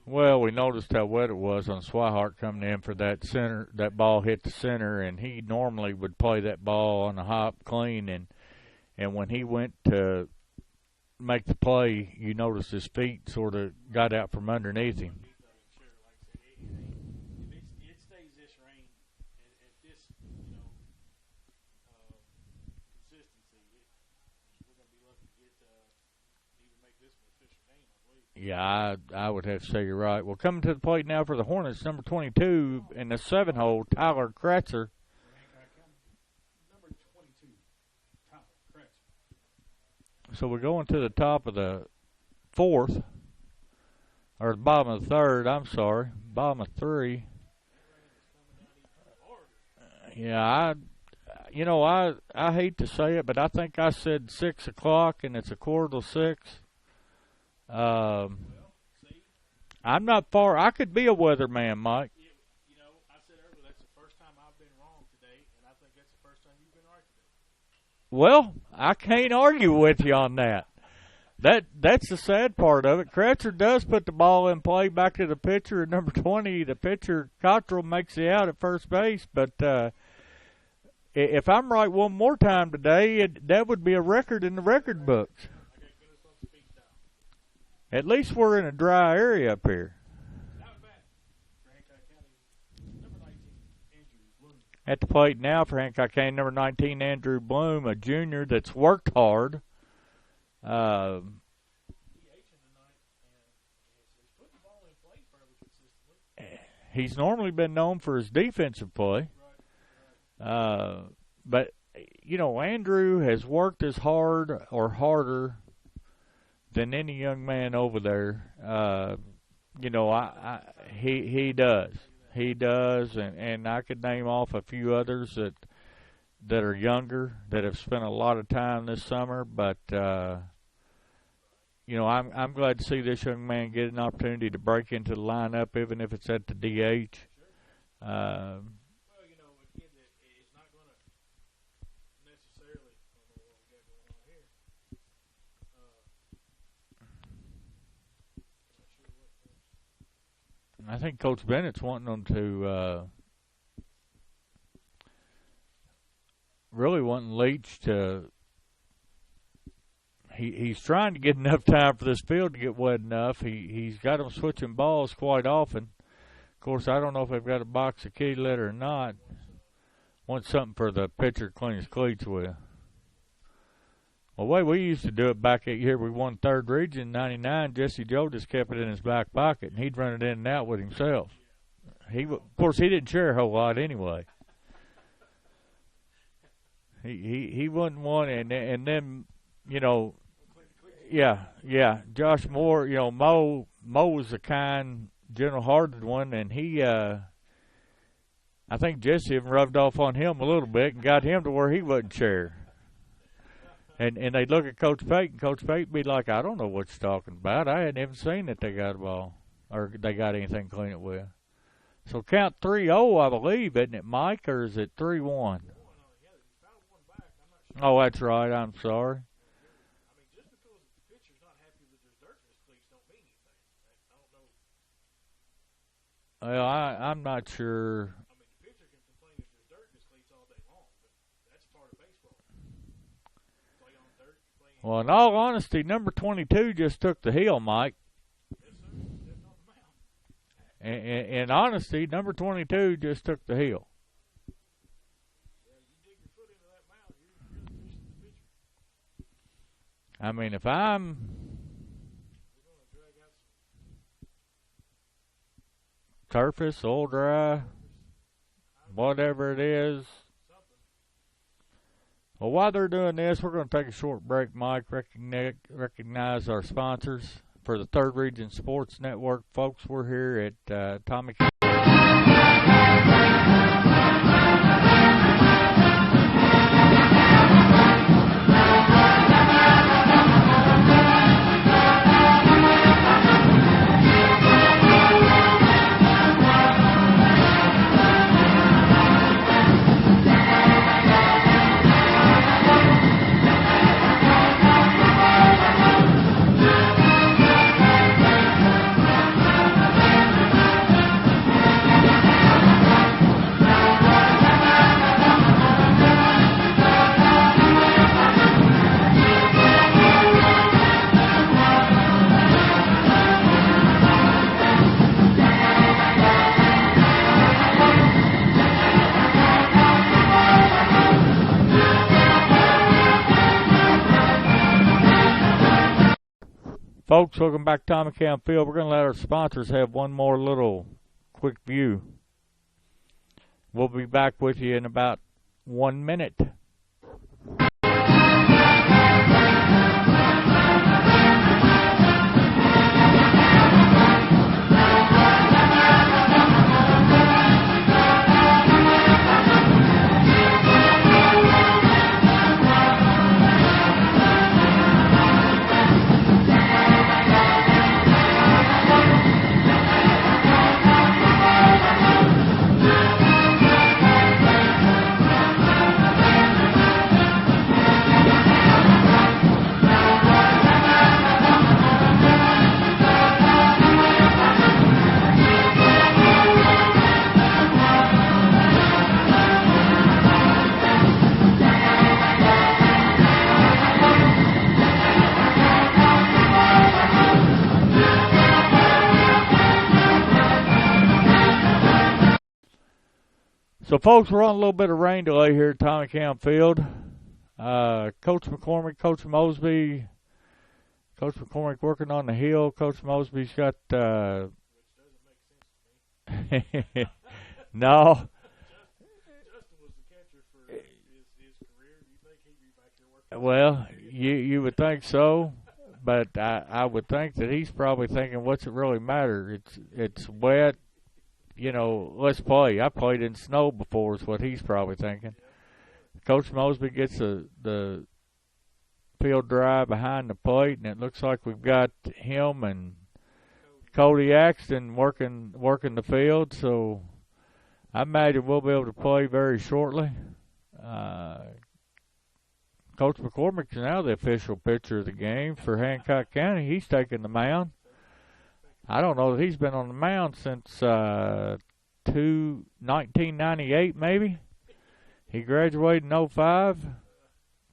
Well, we noticed how wet it was on Swihart coming in for that center. That ball hit the center, and he normally would play that ball on the hop clean. And when he went to make the play, you noticed his feet sort of got out from underneath him. Yeah, I would have to say you're right. Well, coming to the plate now for the Hornets, number 22 in the 7-hole, Tyler Kratzer. So we're going to the top of the 4th, or the bottom of the 3rd, I'm sorry, bottom of 3. Yeah, I hate to say it, but I think I said 6 o'clock, and it's 5:45. I'm not far. I could be a weatherman, Mike. I said earlier that's the first time I've been wrong today, and I think that's the first time you've been right today. Well, I can't argue with you on that. That's the sad part of it. Kratzer does put the ball in play back to the pitcher, and number 20, the pitcher, Cottrell, makes the out at first base. But if I'm right one more time today, that would be a record in the record books. At least we're in a dry area up here. At the plate now for Hancock County, number 19, Andrew Bloom, a junior that's worked hard. He's normally been known for his defensive play. But, Andrew has worked as hard or harder than any young man over there. He does. He does, and I could name off a few others that are younger that have spent a lot of time this summer. But I'm glad to see this young man get an opportunity to break into the lineup, even if it's at the DH. I think Coach Bennett's wanting them to really wanting Leach to. He's trying to get enough time for this field to get wet enough. He's got them switching balls quite often. Of course, I don't know if they've got a box of kitty litter or not. Want something for the pitcher to clean his cleats with. Well, the way we used to do it back at here, we won 3rd region in '99. Jesse Joe just kept it in his back pocket, and he'd run it in and out with himself. Of course, he didn't share a whole lot anyway. He wasn't one, and then Josh Moore, Mo was the kind, gentle-hearted one, and he, I think Jesse even rubbed off on him a little bit and got him to where he wouldn't share. And they'd look at Coach Pate, and Coach Pate be like, I don't know what you're talking about. I hadn't even seen that they got a ball or they got anything to clean it with. So count 3-0, I believe, isn't it, Mike, or is it 3-1? Oh, that's right. I'm sorry. Well, I'm not sure. Well, in all honesty, number 22 just took the hill, Mike. In honesty, number 22 just took the hill. I mean, if I'm surface, oil dry, whatever it is. Well, while they're doing this, we're going to take a short break, Mike. Recognize our sponsors for the Third Region Sports Network. Folks, we're here at Tommy. Folks, welcome back to Tommy Camp Field. We're going to let our sponsors have one more little quick view. We'll be back with you in about 1 minute. So, folks, we're on a little bit of rain delay here at Tommy Camp Field. Coach McCormick, Coach Mosby, Coach McCormick working on the hill. Coach Mosby's got no. Well, you would think so, but I would think that he's probably thinking, what's it really matter? It's wet. You know, let's play. I played in snow before is what he's probably thinking. Coach Mosby gets the field dry behind the plate, and it looks like we've got him and Cody Axton working the field. So I imagine we'll be able to play very shortly. Coach McCormick's now the official pitcher of the game for Hancock County. He's taking the mound. I don't know that he's been on the mound since 1998, maybe. He graduated in 05.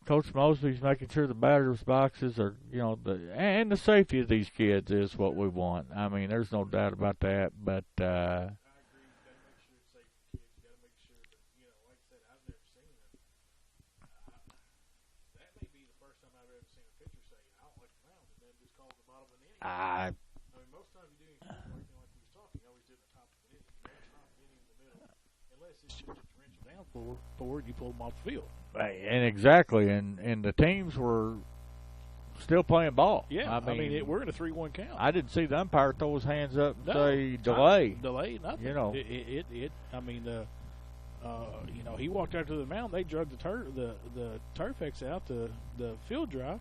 Coach Mosby's making sure the batter's boxes are, and the safety of these kids is what we want. I mean, there's no doubt about that. But forward, you pull them off the field. And exactly, and the teams were still playing ball. Yeah, I mean we're in a 3-1 count. I didn't see the umpire throw his hands up and say delay. Delay, nothing. I mean, he walked out to the mound. They drug the Turfex out the field dry.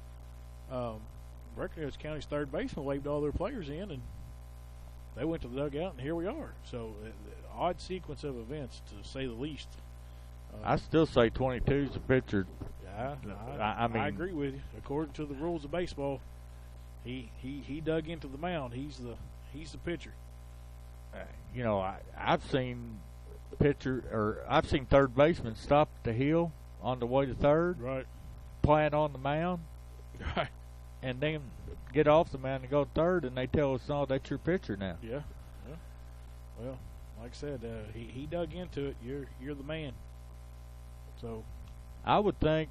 Breckenridge County's third baseman waved all their players in, and they went to the dugout, and here we are. So, odd sequence of events, to say the least. I still say 22 is the pitcher. I mean, I agree with you. According to the rules of baseball, he dug into the mound. He's the pitcher. You know, I've seen I've seen third baseman stop at the hill on the way to third, right, plant on the mound, right, and then get off the mound and go to third, and they tell us, "No, that's your pitcher now." Yeah. Well, like I said, he dug into it. You're the man. So, I would think,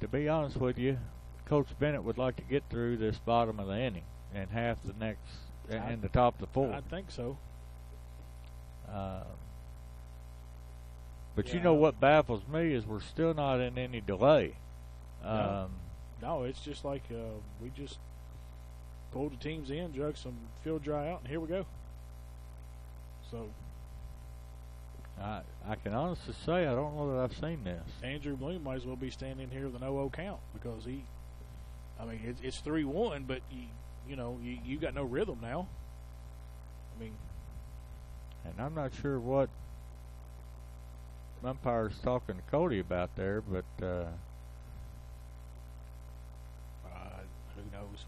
to be honest with you, Coach Bennett would like to get through this bottom of the inning and half the next and the top of the fourth. I think so. But you know what baffles me is we're still not in any delay. No, it's just like we just pulled the teams in, drug some field dry out, and here we go. So I can honestly say I don't know that I've seen this. Andrew Bloom might as well be standing here with an 0-0 count because it's 3-1, but you got no rhythm now. I mean, and I'm not sure what umpire's talking to Cody about there, but who knows?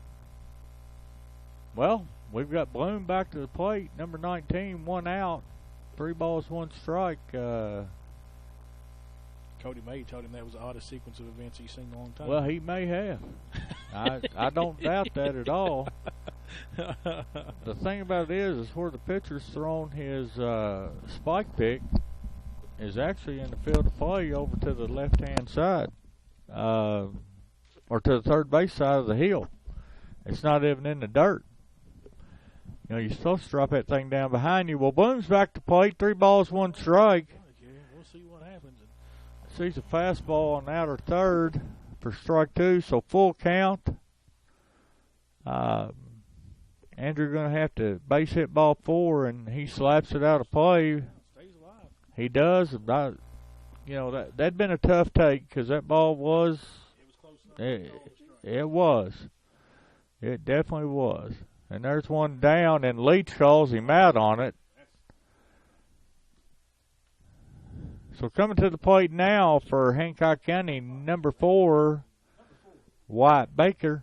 Well, we've got Bloom back to the plate, number 19, 1 out, 3 balls, 1 strike. Cody May told him that was the oddest sequence of events he's seen in a long time. Well, he may have. I don't doubt that at all. The thing about it is where the pitcher's thrown his spike pick is actually in the field of play over to the left-hand side, or to the third base side of the hill. It's not even in the dirt. You know, you're supposed to drop that thing down behind you. Well, Bloom's back to plate, 3 balls, 1 strike. We'll see what happens. Sees a fastball on outer third for strike 2, so full count. Andrew going to have to base hit ball 4, and he slaps it out of play. Stays alive. He does. That'd been a tough take because that ball was. It was close enough. It was. It definitely was. And there's one down, and Leach calls him out on it. So coming to the plate now for Hancock County, number 4, Wyatt Baker.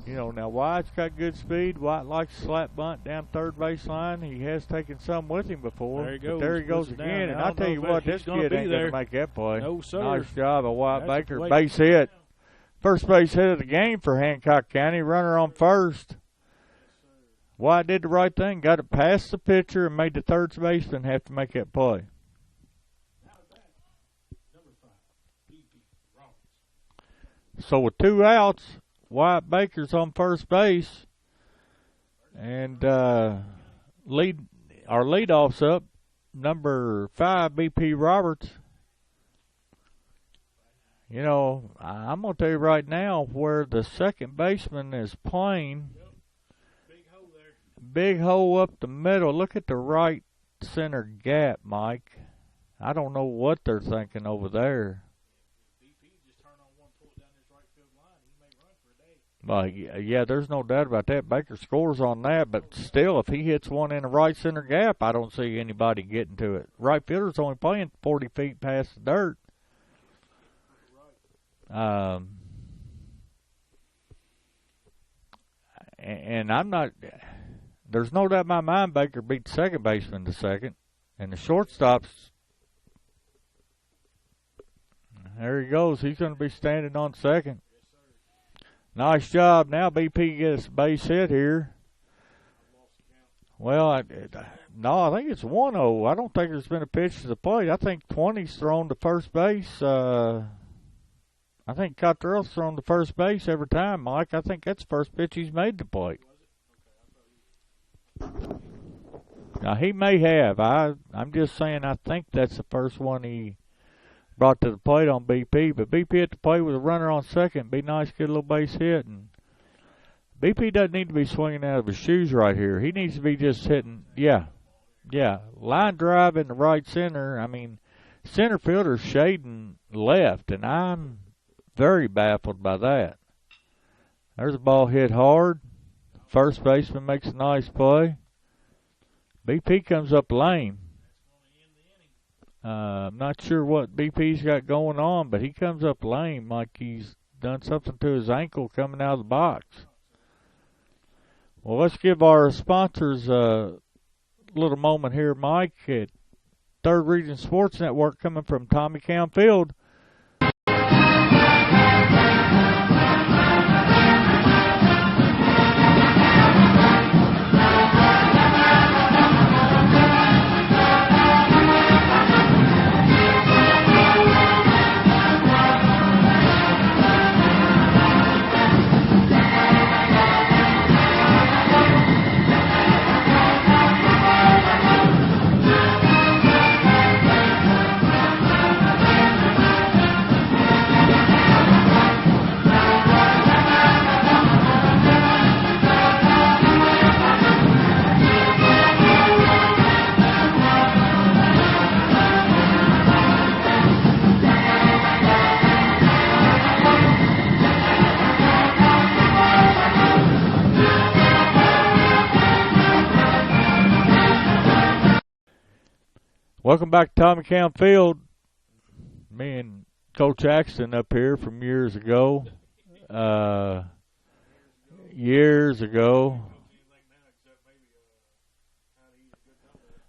You know, now Wyatt's got good speed. Wyatt likes to slap bunt down third base line. He has taken some with him before. There he goes. There he goes again. And I tell you what, this kid ain't going to make that play. No, sir. Nice job of Wyatt Baker. Base hit. First base hit of the game for Hancock County. Runner on first. Wyatt did the right thing. Got it past the pitcher and made the third baseman have to make that play. So with 2 outs, Wyatt Baker's on first base, and our leadoff's up, number 5, BP Roberts. You know, I'm going to tell you right now where the second baseman is playing. Big hole there. Big hole up the middle. Look at the right center gap, Mike. I don't know what they're thinking over there. Yeah, there's no doubt about that. Baker scores on that, but still, if he hits one in the right center gap, I don't see anybody getting to it. Right fielder's only playing 40 feet past the dirt. And I'm not. There's no doubt in my mind Baker beat the second baseman to second, and the shortstop's. There he goes. He's going to be standing on second. Nice job. Now BP gets a base hit here. Well, I think it's 1-0. I don't think there's been a pitch to the plate. I think 20's thrown to first base. I think Cottrell's thrown to first base every time, Mike. I think that's the first pitch he's made to the plate. Now, he may have. I'm just saying I think that's the first one he brought to the plate on BP, but BP at the plate with a runner on second. Be nice to get a little base hit. And BP doesn't need to be swinging out of his shoes right here. He needs to be just hitting, line drive in the right center. I mean, center fielder's shading left, and I'm very baffled by that. There's a ball hit hard, First baseman makes a nice play. BP comes up lame. I'm not sure what BP's got going on, but he comes up lame like he's done something to his ankle coming out of the box. Well, let's give our sponsors a little moment here, Mike, at Third Region Sports Network, coming from Tommy Town Field. Welcome back to Tommy Town Field. Me and Coach Axton up here from years ago.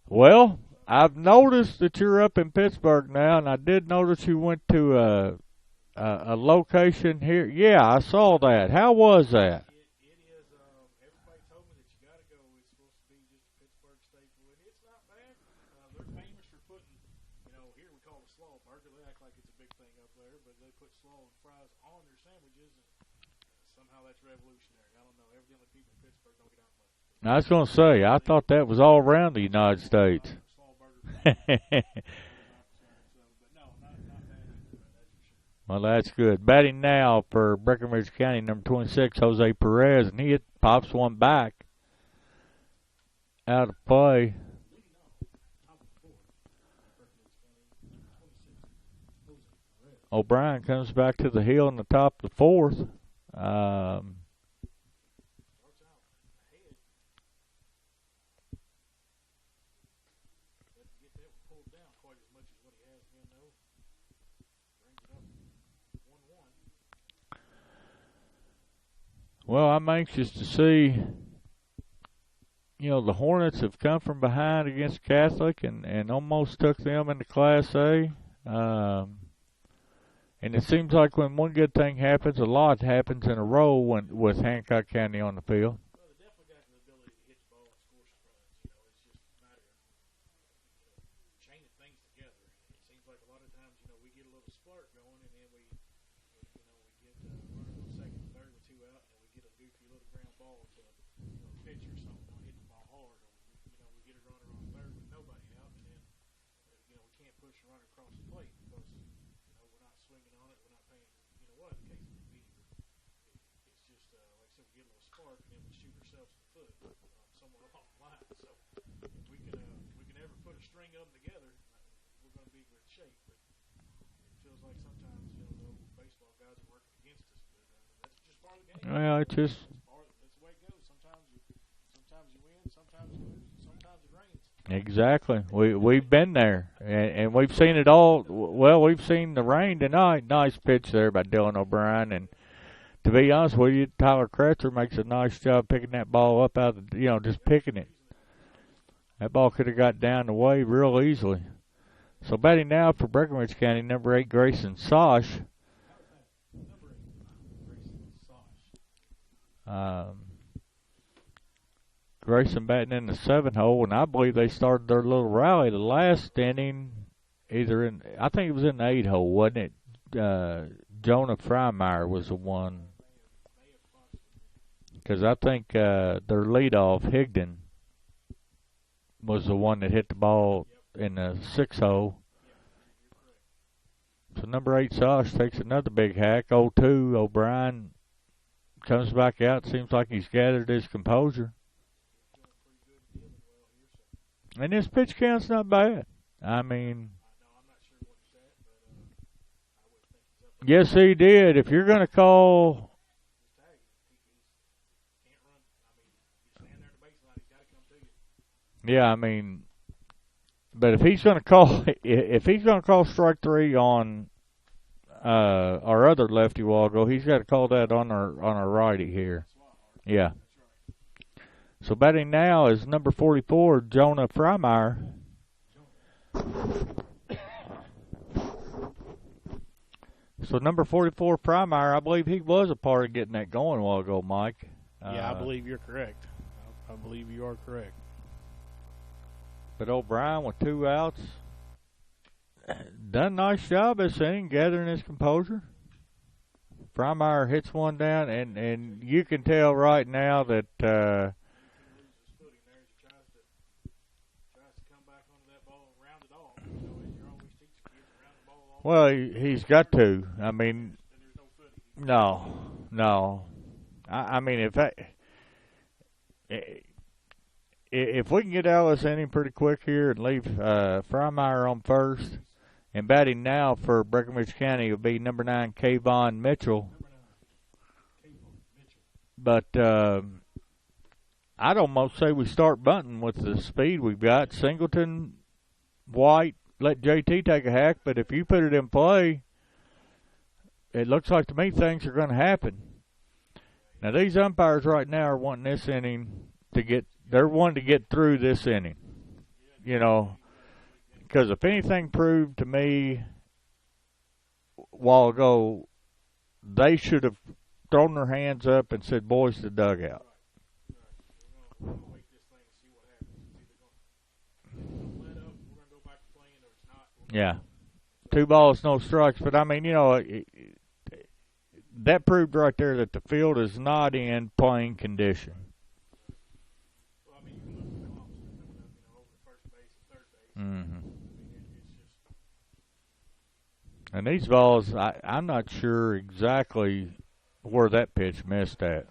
Well, I've noticed that you're up in Pittsburgh now, and I did notice you went to a location here. Yeah, I saw that. How was that? I was going to say, I thought that was all around the United States. Well, that's good. Batting now for Breckenridge County, number 26, Jose Perez, and he pops one back out of play. O'Brien comes back to the hill in the top of the fourth. Well, I'm anxious to see, the Hornets have come from behind against Catholic and almost took them into Class A. And it seems like when one good thing happens, a lot happens in a row with Hancock County on the field. Well, it's just exactly. We've been there, and we've seen it all. Well, we've seen the rain tonight. Nice pitch there by Dylan O'Brien, and to be honest with you, Tyler Kretzer makes a nice job picking that ball up out of the, just picking it. That ball could have got down the way real easily. So batting now for Breckenridge County, number 8, Grayson Sosh. Grayson batting in the 7-hole, and I believe they started their little rally the last inning, I think it was in the 8-hole, wasn't it? Jonah Freimeyer was the one, because I think their leadoff, Higdon, was the one that hit the ball in the 6-hole. So number 8, Sosh, takes another big hack. 0-2, O'Brien comes back out. Seems like he's gathered his composure. And his pitch count's not bad. I mean, yes, he did. If you're going to call, Yeah, I mean, but if he's going to call, if he's going to call strike three on our other lefty a while ago, he's got to call that on our righty here. Yeah. So batting now is number 44, Jonah Freimeyer. So number 44, Freimeyer, I believe he was a part of getting that going a while ago, Mike. Yeah, I believe you're correct. I believe you are correct. But O'Brien with 2 outs done a nice job this inning gathering his composure. Freimeyer hits one down, and you can tell right now that well, he's got to. I mean, no. I mean, if we can get out of this inning pretty quick here and leave Freimeyer on first, and batting now for Breckenridge County will be number 9, Kayvon Mitchell. But I'd almost say we start bunting with the speed we've got. Singleton, White, let JT take a hack, but if you put it in play, it looks like to me things are going to happen. Now, these umpires right now are wanting this inning to get, they're wanting to get through this inning. You know, because if anything proved to me a while ago, they should have thrown their hands up and said, boys, to the dugout. Yeah. 2 balls, no strikes. But, I mean, you know, that proved right there that the field is not in playing condition. Mm-hmm. And these balls, I'm not sure exactly where that pitch missed at.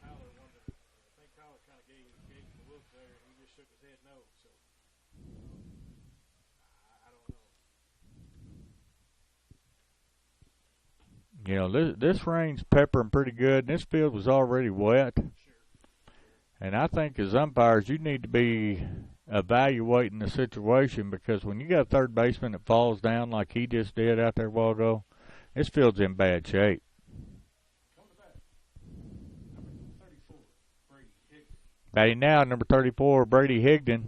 You know, this rain's peppering pretty good, and this field was already wet. And I think as umpires, you need to be evaluating the situation, because when you got a third baseman that falls down like he just did out there a while ago, this field's in bad shape. Batting now, number 34, Brady Higdon.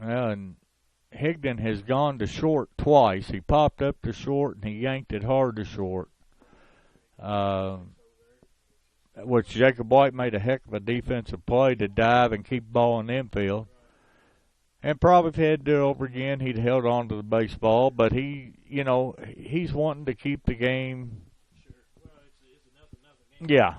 Well, and Higdon has gone to short twice. He popped up to short and he yanked it hard to short. Which Jacob White made a heck of a defensive play to dive and keep the ball in the infield. And probably if he had to do it over again, he'd held on to the baseball. But he, you know, he's wanting to keep the game. Yeah.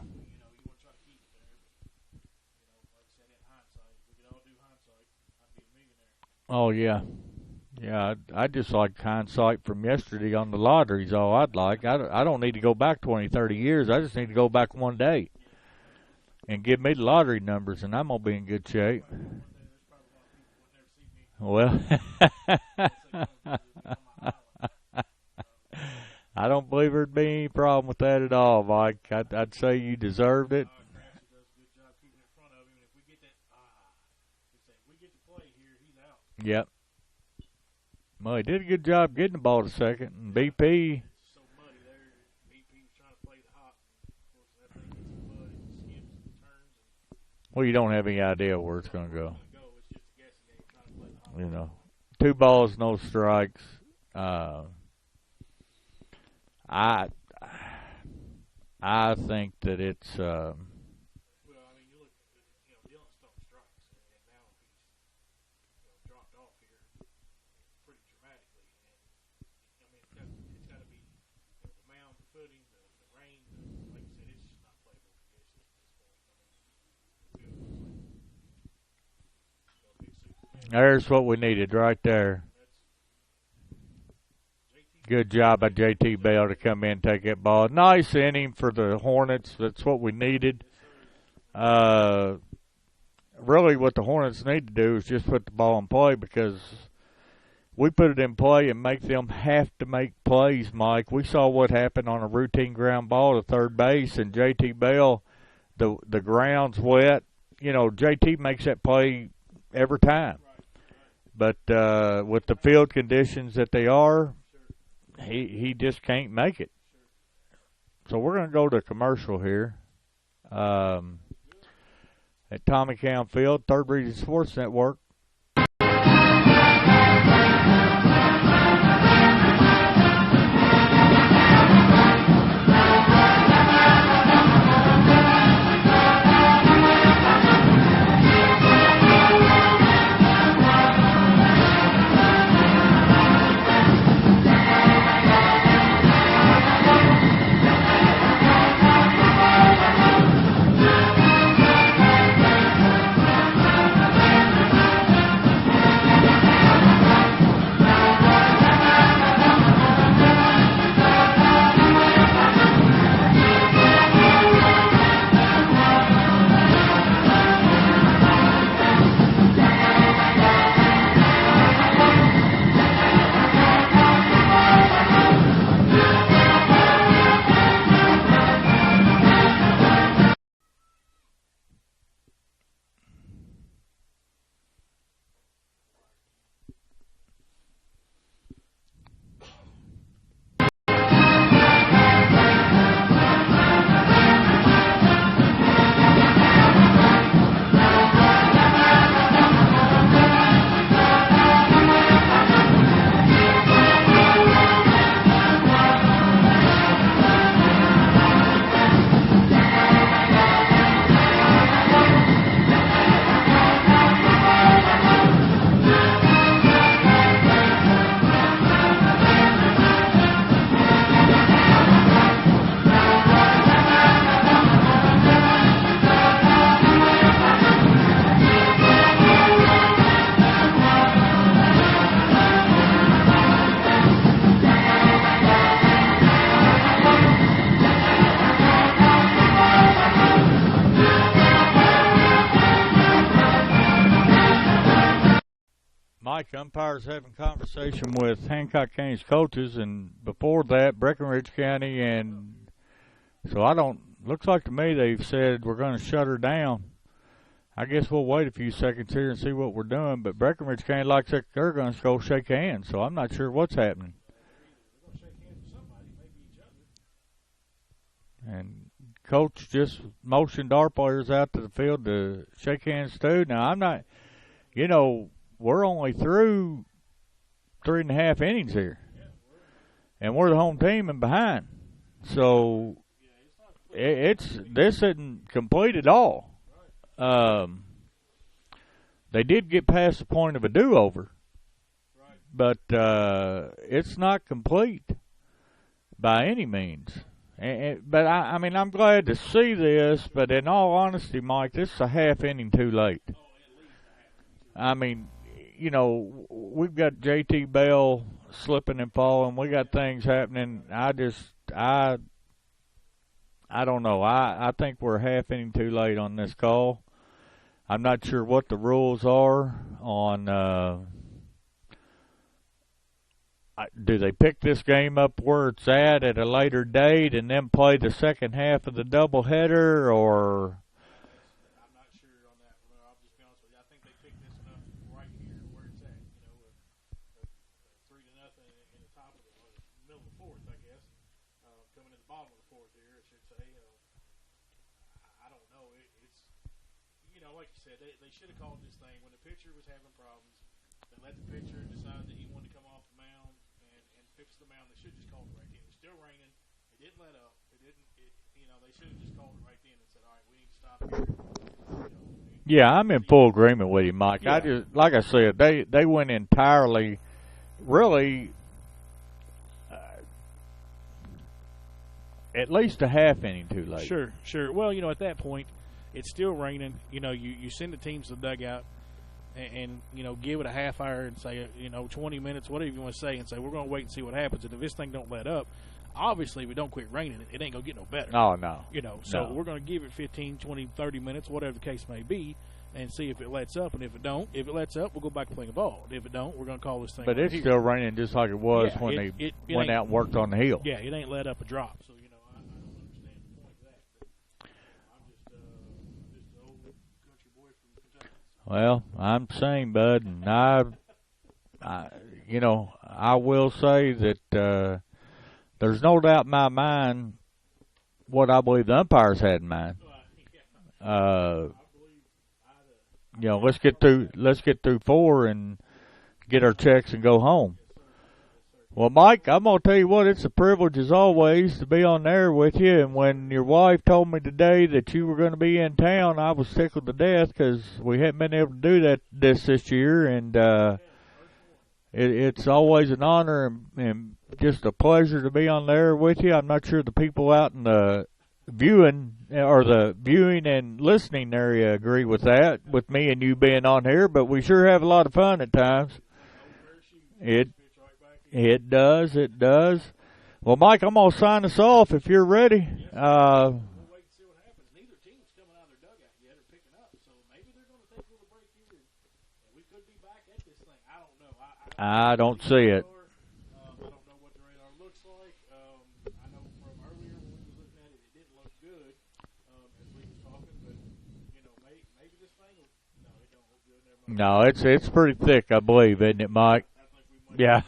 Oh, yeah. Yeah, I just like hindsight from yesterday on the lottery is all I'd like. I don't need to go back 20, 30 years. I just need to go back one day and give me the lottery numbers, and I'm going to be in good shape. Well, I don't believe there'd be any problem with that at all, Mike. I'd say you deserved it. Yep. Well, he did a good job getting the ball to second. And BP. Well, you don't have any idea where it's going to go. You know, 2 balls, no strikes. I think that it's. There's what we needed right there. Good job by J.T. Bell to come in and take that ball. Nice inning for the Hornets. That's what we needed. Really what the Hornets need to do is just put the ball in play, because we put it in play and make them have to make plays, Mike. We saw what happened on a routine ground ball to third base, and J.T. Bell the ground's wet, you know, JT makes that play every time. But with the field conditions that they are, he just can't make it. So we're going to go to commercial here at Tommy Cowan Field, Third Region Sports Network. Mike, umpires having conversation with Hancock County's coaches, and before that, Breckenridge County, and so looks like to me they've said we're going to shut her down. I guess we'll wait a few seconds here and see what we're doing, but Breckenridge County likes that they're going to go shake hands, so I'm not sure what's happening. And Coach just motioned our players out to the field to shake hands too. Now, I'm not, you know, we're only through 3.5 innings here, and we're the home team and behind. So this isn't complete at all. They did get past the point of a do-over, but it's not complete by any means. But I mean, I'm glad to see this, but in all honesty, Mike, this is a half inning too late. I mean, you know, we've got JT Bell slipping and falling. We got things happening. I don't know. I think we're a half inning too late on this call. I'm not sure what the rules are on. Do they pick this game up where it's at a later date and then play the second half of the doubleheader, or? I'm not sure on that. Well, I'll just be honest with you. I think they picked this one up right here where it's at. You know, 3-0 in the top of the middle of the fourth, I guess. Coming in the bottom of the fourth here, I should say. I don't know. It's, you know, like you said, they should have called this thing when the pitcher was having problems. They let the pitcher decide that he wanted to come off the mound and fix the mound. They should have just called it right then. It was still raining. It didn't let up. You know, they should have just called it right then and said, all right, we need to stop here. You know, yeah, I'm in full agreement with you, Mike. Yeah. I just, like I said, they went entirely, really, at least a half inning too late. Sure. Well, you know, at that point, it's still raining. You know, you send the teams to the dugout and you know, give it a half hour and say, you know, 20 minutes, whatever you want to say, and say, we're going to wait and see what happens. And if this thing don't let up, obviously, if we don't quit raining, it ain't going to get no better. Oh, no. You know, so we're going to give it 15, 20, 30 minutes, whatever the case may be, and see if it lets up. And if it lets up, we'll go back to playing ball. If it don't, we're going to call this thing. But it's still raining just like it was when they went out and worked on the hill. Yeah, it ain't let up a drop. So, you know, I don't understand the point of that. But I'm just, Well, I'm the same, bud, and I will say that there's no doubt in my mind what I believe the umpires had in mind. Let's get through 4 and get our checks and go home. Well, Mike, I'm going to tell you what, it's a privilege as always to be on there with you. And when your wife told me today that you were going to be in town, I was tickled to death because we hadn't been able to do that this year. And it's always an honor and just a pleasure to be on there with you. I'm not sure the people out in the viewing and listening area agree with that, with me and you being on here, but we sure have a lot of fun at times. It does. Well, Mike, I'm going to sign us off if you're ready. We'll wait and see what happens. Neither team's coming out of their dugout yet or picking up, so maybe they're going to take a little break here, and we could be back at this thing. I don't know. I don't see it. I don't know what the radar looks like. I know from earlier when we were looking at it, it didn't look good as we were talking, but maybe this thing will. No, it don't look good. No, it's pretty thick, I believe, isn't it, Mike? Yeah.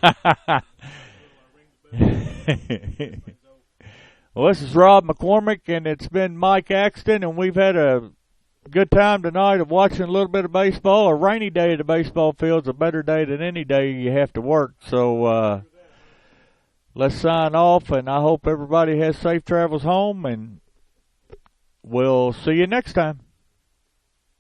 Well, this is Rob McCormick, and it's been Mike Axton, and we've had a good time tonight of watching a little bit of baseball. A rainy day at the baseball field's a better day than any day you have to work. So let's sign off, and I hope everybody has safe travels home, and we'll see you next time.